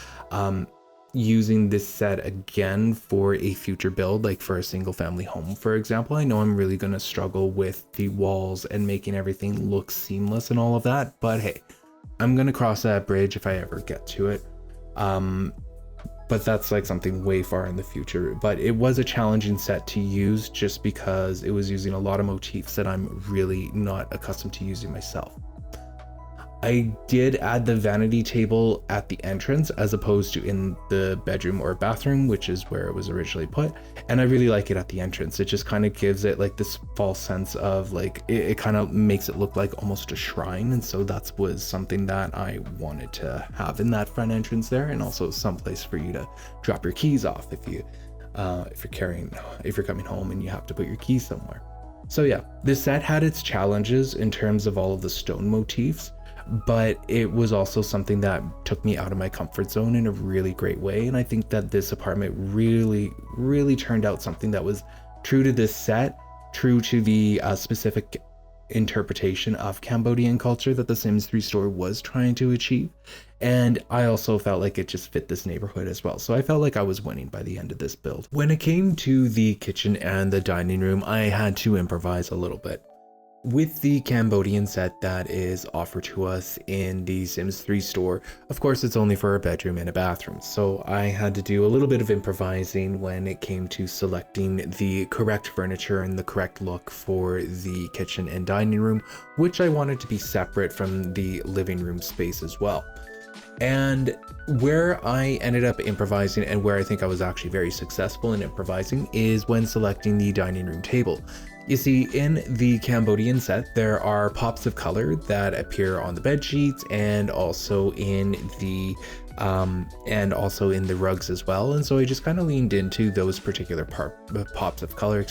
[SPEAKER 1] using this set again for a future build, like for a single family home, for example, I know I'm really going to struggle with the walls and making everything look seamless and all of that, but hey, I'm going to cross that bridge if I ever get to it. But that's like something way far in the future. But it was a challenging set to use just because it was using a lot of motifs that I'm really not accustomed to using myself. I did add the vanity table at the entrance as opposed to in the bedroom or bathroom, which is where it was originally put. And I really like it at the entrance. It just kind of gives it like this false sense of like, it kind of makes it look like almost a shrine. And so that was something that I wanted to have in that front entrance there, and also someplace for you to drop your keys off if you're coming home and you have to put your keys somewhere. So yeah, this set had its challenges in terms of all of the stone motifs, but it was also something that took me out of my comfort zone in a really great way. And I think that this apartment really turned out something that was true to this set, true to the specific interpretation of Cambodian culture that the Sims 3 store was trying to achieve. And I also felt like it just fit this neighborhood as well. So I felt like I was winning by the end of this build. When it came to the kitchen and the dining room, I had to improvise a little bit. With the Cambodian set that is offered to us in the Sims 3 store, of course it's only for a bedroom and a bathroom, so I had to do a little bit of improvising when it came to selecting the correct furniture and the correct look for the kitchen and dining room, which I wanted to be separate from the living room space as well. And where I ended up improvising, and where I think I was actually very successful in improvising, is when selecting the dining room table. You see, in the Cambodian set, there are pops of color that appear on the bed sheets and also in the rugs as well. And so I just kind of leaned into those particular pops of color,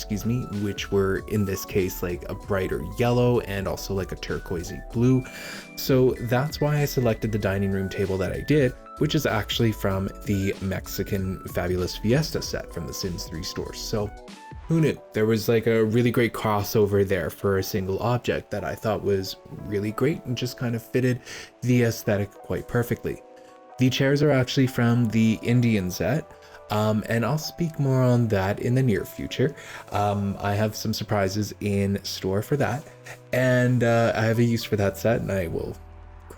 [SPEAKER 1] which were in this case like a brighter yellow and also like a turquoisey blue. So that's why I selected the dining room table that I did, which is actually from the Mexican Fabulous Fiesta set from the Sims 3 store. So who knew? There was like a really great crossover there for a single object that I thought was really great and just kind of fitted the aesthetic quite perfectly. The chairs are actually from the Indian set, and I'll speak more on that in the near future. I have some surprises in store for that, and I have a use for that set, and I will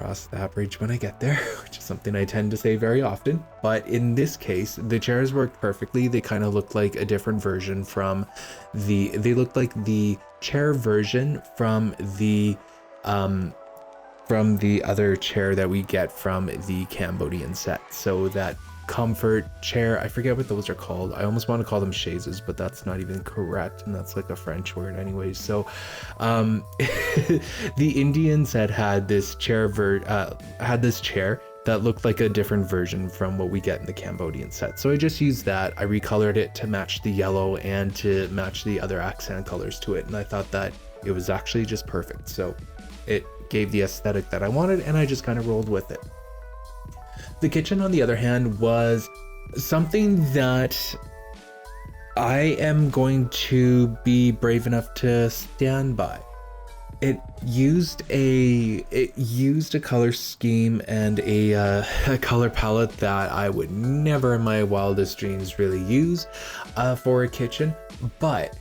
[SPEAKER 1] cross that bridge when I get there, which is something I tend to say very often. But in this case, the chairs worked perfectly. They kind of looked like a different version they looked like the chair version from the other chair that we get from the Cambodian set. So that comfort chair, I forget what those are called. I almost want to call them chaises, but that's not even correct, and that's like a French word anyways. So the Indian set had this chair that looked like a different version from what we get in the Cambodian set. So I just used that. I recolored it to match the yellow and to match the other accent colors to it, and I thought that it was actually just perfect. So it gave the aesthetic that I wanted, and I just kind of rolled with it. The kitchen, on the other hand, was something that I am going to be brave enough to stand by. It used a color scheme and a color palette that I would never in my wildest dreams really use for a kitchen, but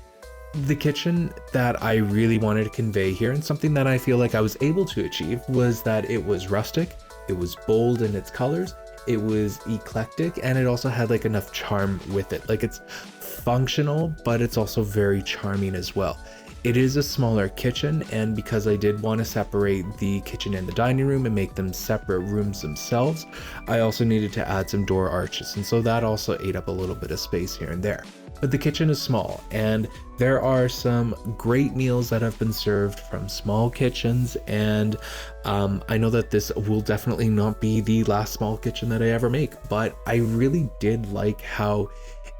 [SPEAKER 1] the kitchen that I really wanted to convey here, and something that I feel like I was able to achieve, was that it was rustic, it was bold in its colors, it was eclectic, and it also had like enough charm with it. Like, it's functional, but it's also very charming as well. It is a smaller kitchen, and because I did want to separate the kitchen and the dining room and make them separate rooms themselves, I also needed to add some door arches, and so that also ate up a little bit of space here and there. But the kitchen is small, and there are some great meals that have been served from small kitchens, and I know that this will definitely not be the last small kitchen that I ever make, but I really did like how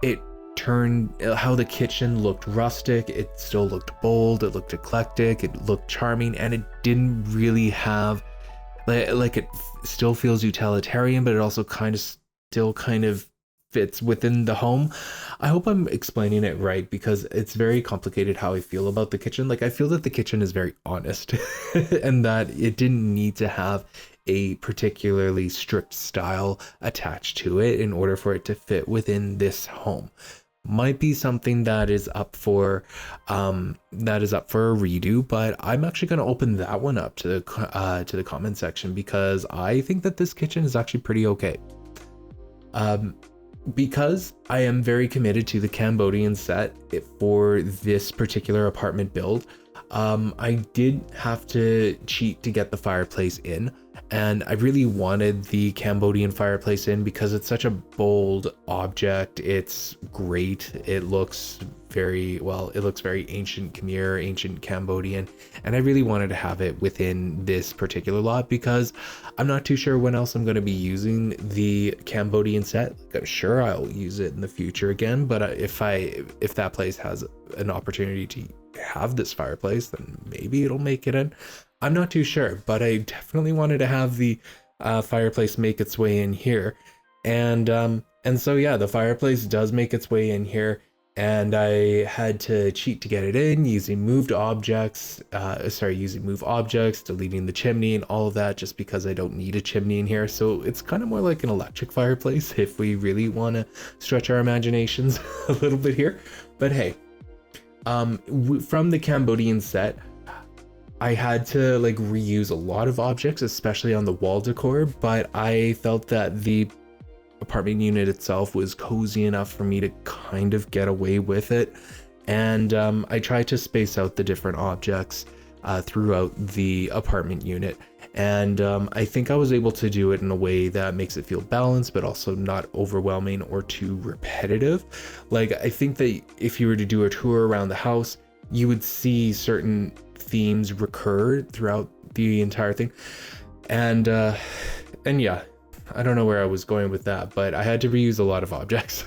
[SPEAKER 1] the kitchen looked rustic, it still looked bold, it looked eclectic, it looked charming, and it didn't really have, like it still feels utilitarian, but it also kind of fits within the home. I hope I'm explaining it right, because it's very complicated how I feel about the kitchen. Like, I feel that the kitchen is very honest and that it didn't need to have a particularly strict style attached to it in order for it to fit within this home. Might be something that is up for a redo, but I'm actually going to open that one up to the comment section, because I think that this kitchen is actually pretty okay. Because I am very committed to the Cambodian set for this particular apartment build, I did have to cheat to get the fireplace in, and I really wanted the Cambodian fireplace in because it's such a bold object. It's great. It looks very ancient Khmer, ancient Cambodian, and I really wanted to have it within this particular lot because I'm not too sure when else I'm going to be using the Cambodian set. Like, I'm sure I'll use it in the future again, but if that place has an opportunity to have this fireplace, then maybe it'll make it in. I'm not too sure, but I definitely wanted to have the fireplace make its way in here, and so yeah, the fireplace does make its way in here. And I had to cheat to get it in using move objects, deleting the chimney and all of that, just because I don't need a chimney in here. So it's kind of more like an electric fireplace if we really want to stretch our imaginations a little bit here. But hey, from the Cambodian set, I had to like reuse a lot of objects, especially on the wall decor, but I felt that the apartment unit itself was cozy enough for me to kind of get away with it, and I tried to space out the different objects throughout the apartment unit, and I think I was able to do it in a way that makes it feel balanced but also not overwhelming or too repetitive. Like, I think that if you were to do a tour around the house, you would see certain themes recur throughout the entire thing, and yeah, I don't know where I was going with that, but I had to reuse a lot of objects,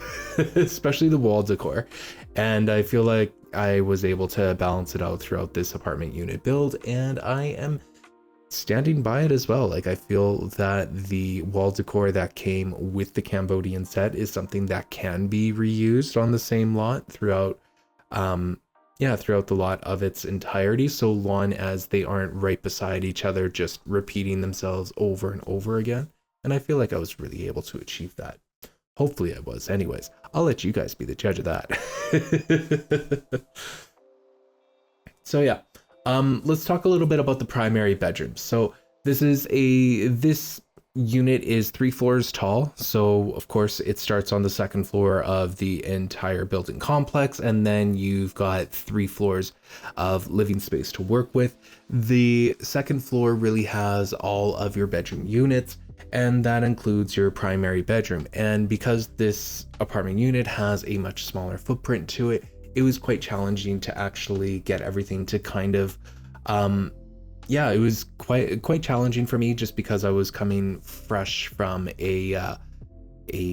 [SPEAKER 1] especially the wall decor. And I feel like I was able to balance it out throughout this apartment unit build, and I am standing by it as well. Like, I feel that the wall decor that came with the Cambodian set is something that can be reused on the same lot throughout the lot of its entirety, so long as they aren't right beside each other, just repeating themselves over and over again. And I feel like I was really able to achieve that. Hopefully I was. Anyways, I'll let you guys be the judge of that. So yeah, let's talk a little bit about the primary bedrooms. So This unit is 3 floors tall, so of course it starts on the second floor of the entire building complex, and then you've got 3 floors of living space to work with. The second floor really has all of your bedroom units, and that includes your primary bedroom. And because this apartment unit has a much smaller footprint to it, it was quite challenging to actually get everything to kind of yeah, it was quite challenging for me, just because I was coming fresh from a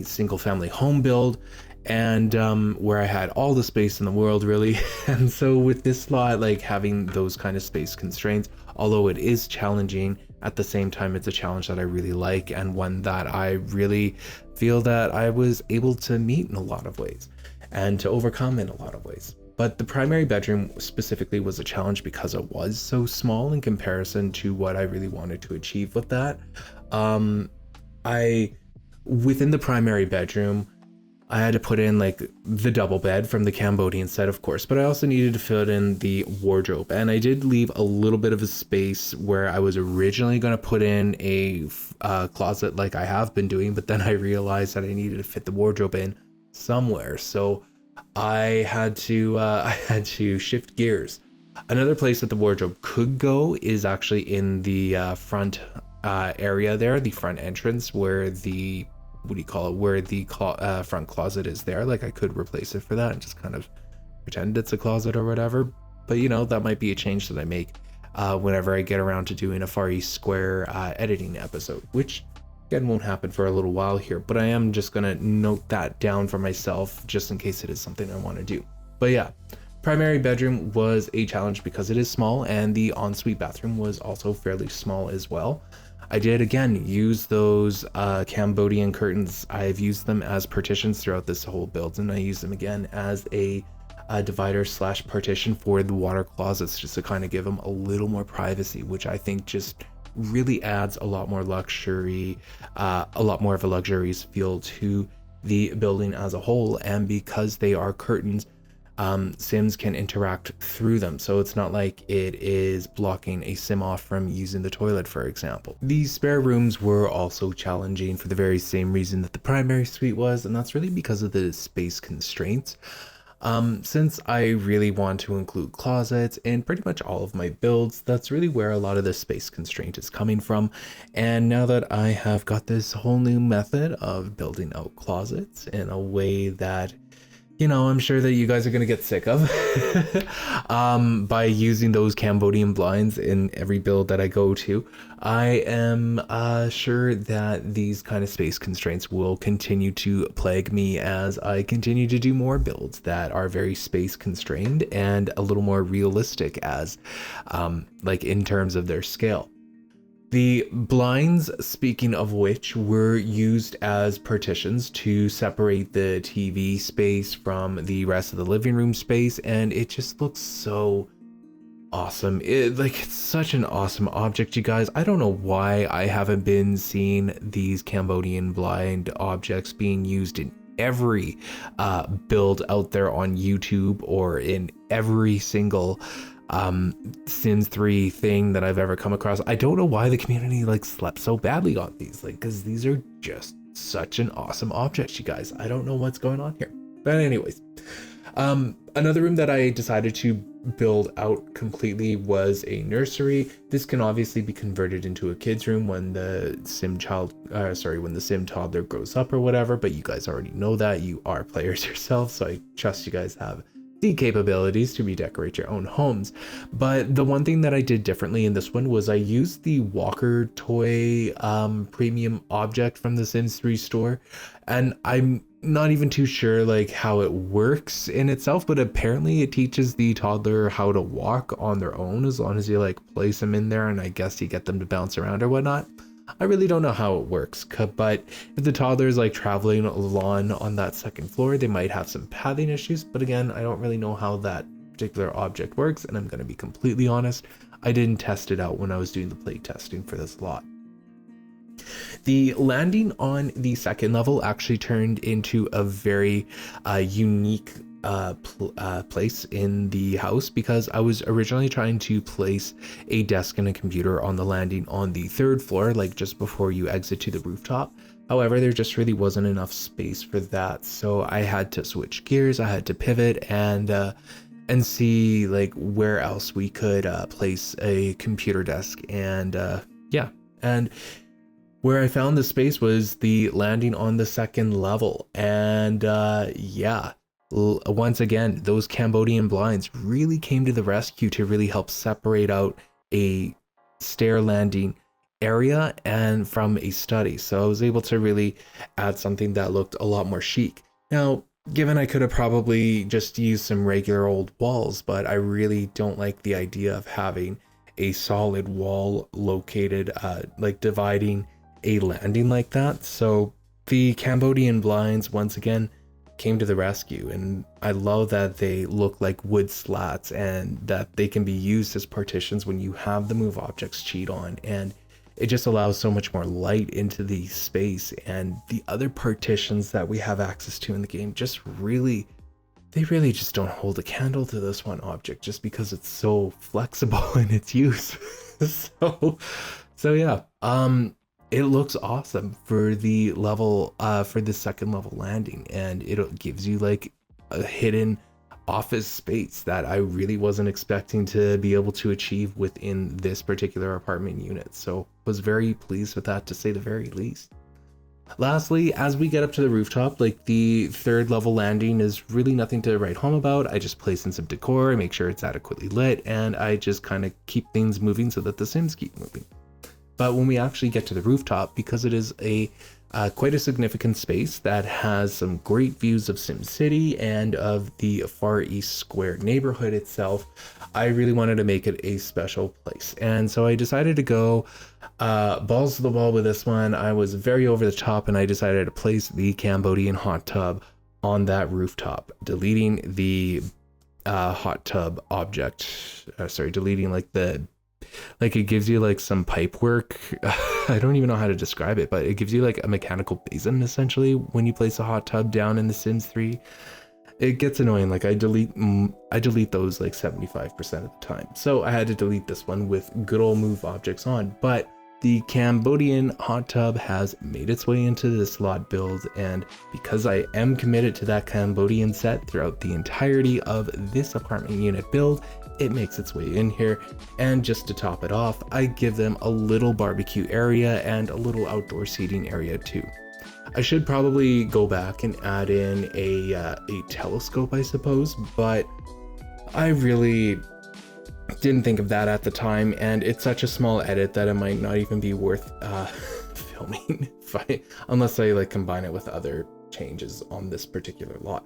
[SPEAKER 1] single family home build, and where I had all the space in the world really. And so with this lot, like having those kind of space constraints, although it is challenging, at the same time it's a challenge that I really like, and one that I really feel that I was able to meet in a lot of ways and to overcome in a lot of ways. But the primary bedroom specifically was a challenge because it was so small in comparison to what I really wanted to achieve with that. I Within the primary bedroom, I had to put in like the double bed from the Cambodian set, of course, but I also needed to fit in the wardrobe. And I did leave a little bit of a space where I was originally going to put in a closet like I have been doing, but then I realized that I needed to fit the wardrobe in somewhere. So I had to shift gears. Another place that the wardrobe could go is actually in the front area there, the front entrance, where the what do you call it, where the front closet is there. Like I could replace it for that and just kind of pretend it's a closet or whatever. But you know, that might be a change that I make whenever I get around to doing a Far East Square editing episode, which again won't happen for a little while here, but I am just gonna note that down for myself just in case it is something I want to do. But yeah, primary bedroom was a challenge because it is small, and the ensuite bathroom was also fairly small as well. I did again use those Cambodian curtains. I've used them as partitions throughout this whole build, and I use them again as a divider slash partition for the water closets, just to kind of give them a little more privacy, which I think just really adds a lot more luxury, a lot more of a luxurious feel to the building as a whole. And because they are curtains, Sims can interact through them, so it's not like it is blocking a Sim off from using the toilet, for example. These spare rooms were also challenging for the very same reason that the primary suite was, and that's really because of the space constraints. Since I really want to include closets in pretty much all of my builds, that's really where a lot of the space constraint is coming from. And now that I have got this whole new method of building out closets in a way that, you know, I'm sure that you guys are going to get sick of by using those Cambodian blinds in every build that I go to, I am sure that these kind of space constraints will continue to plague me as I continue to do more builds that are very space constrained and a little more realistic as like in terms of their scale. The blinds, speaking of which, were used as partitions to separate the TV space from the rest of the living room space, and it just looks so awesome. It's such an awesome object, you guys. I don't know why I haven't been seeing these Cambodian blind objects being used in every build out there on YouTube or in every single Sims 3 thing that I've ever come across. I don't know why the community slept so badly on these, because these are just such an awesome object, you guys. I don't know what's going on here, but anyways, another room that I decided to build out completely was a nursery. This can obviously be converted into a kid's room when the Sim toddler grows up or whatever, but you guys already know that. You are players yourself, so I trust you guys have the capabilities to redecorate your own homes. But the one thing that I did differently in this one was I used the Walker toy premium object from the Sims 3 store, and I'm not even too sure how it works in itself, but apparently it teaches the toddler how to walk on their own as long as you place them in there, and I guess you get them to bounce around or whatnot. I really don't know how it works, but if the toddler is traveling along on that second floor, they might have some pathing issues. But again, I don't really know how that particular object works, and I'm going to be completely honest, I didn't test it out when I was doing the play testing for this lot. The landing on the second level actually turned into a very unique place in the house, because I was originally trying to place a desk and a computer on the landing on the 3rd floor, like just before you exit to the rooftop. However, there just really wasn't enough space for that, so I had to switch gears. I had to pivot and see like where else we could place a computer desk, and yeah, and where I found the space was the landing on the 2nd level, and yeah. Once again, those Cambodian blinds really came to the rescue to really help separate out a stair landing area and from a study. So I was able to really add something that looked a lot more chic. Now, given I could have probably just used some regular old walls, but I really don't like the idea of having a solid wall located, like dividing a landing like that. So the Cambodian blinds, once again, came to the rescue, and I love that they look like wood slats and that they can be used as partitions when you have the move objects cheat on, and it just allows so much more light into the space. And the other partitions that we have access to in the game just really, they really just don't hold a candle to this one object, just because it's so flexible in its use. so yeah, it looks awesome for the level, for the 2nd level landing, and it gives you like a hidden office space that I really wasn't expecting to be able to achieve within this particular apartment unit. So was very pleased with that, to say the very least. Lastly, as we get up to the rooftop, like the 3rd level landing is really nothing to write home about. I just place in some decor, I make sure it's adequately lit, and I just kind of keep things moving so that the Sims keep moving. But when we actually get to the rooftop, because it is a quite a significant space that has some great views of SimCity and of the Far East Square neighborhood itself, I really wanted to make it a special place. And so I decided to go balls to the wall with this one. I was very over the top, and I decided to place the Cambodian hot tub on that rooftop, deleting the hot tub object. Deleting like it gives you like some pipe work. I don't even know how to describe it, but it gives you like a mechanical basin essentially when you place a hot tub down in The Sims 3. It gets annoying. Like I delete those like 75% of the time. So I had to delete this one with good old move objects on. But the Cambodian hot tub has made its way into this lot build, and because I am committed to that Cambodian set throughout the entirety of this apartment unit build, it makes its way in here. And just to top it off, I give them a little barbecue area and a little outdoor seating area too. I should probably go back and add in a telescope, I suppose, but I really didn't think of that at the time, and it's such a small edit that it might not even be worth filming unless I like combine it with other changes on this particular lot.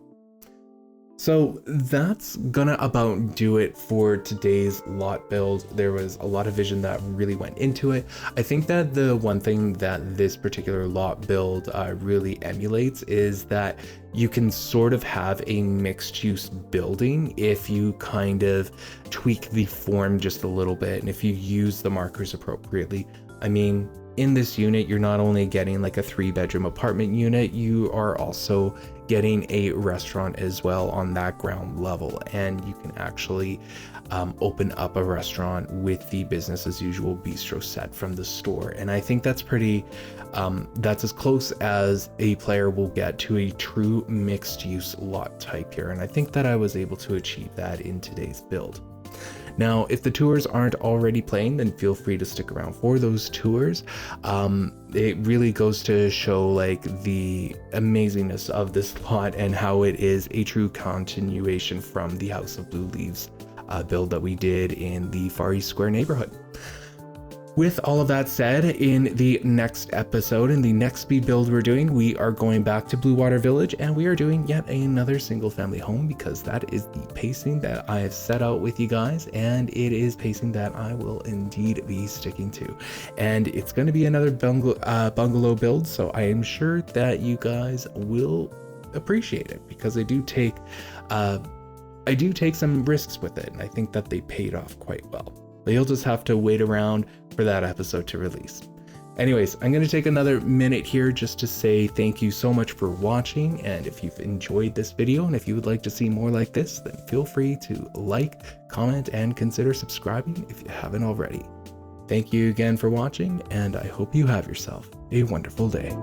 [SPEAKER 1] So that's gonna about do it for today's lot build. There was a lot of vision that really went into it. I think that the one thing that this particular lot build really emulates is that you can sort of have a mixed use building if you kind of tweak the form just a little bit and if you use the markers appropriately. I mean, in this unit, you're not only getting like a 3-bedroom apartment unit, you are also getting a restaurant as well on that ground level, and you can actually open up a restaurant with the business as usual bistro set from the store. And I think that's pretty that's as close as a player will get to a true mixed use lot type here, and I think that I was able to achieve that in today's build. Now, if the tours aren't already playing, then feel free to stick around for those tours. It really goes to show like the amazingness of this lot and how it is a true continuation from the House of Blue Leaves build that we did in the Far East Square neighborhood. With all of that said, in the next episode, in the next speed build we're doing, we are going back to Blue Water Village, and we are doing yet another single family home, because that is the pacing that I have set out with you guys, and it is pacing that I will indeed be sticking to. And it's going to be another bungalow build, so I am sure that you guys will appreciate it, because I do take some risks with it, and I think that they paid off quite well. But you'll just have to wait around for that episode to release. Anyways, I'm going to take another minute here just to say thank you so much for watching. And if you've enjoyed this video and if you would like to see more like this, then feel free to like, comment, and consider subscribing if you haven't already. Thank you again for watching, and I hope you have yourself a wonderful day.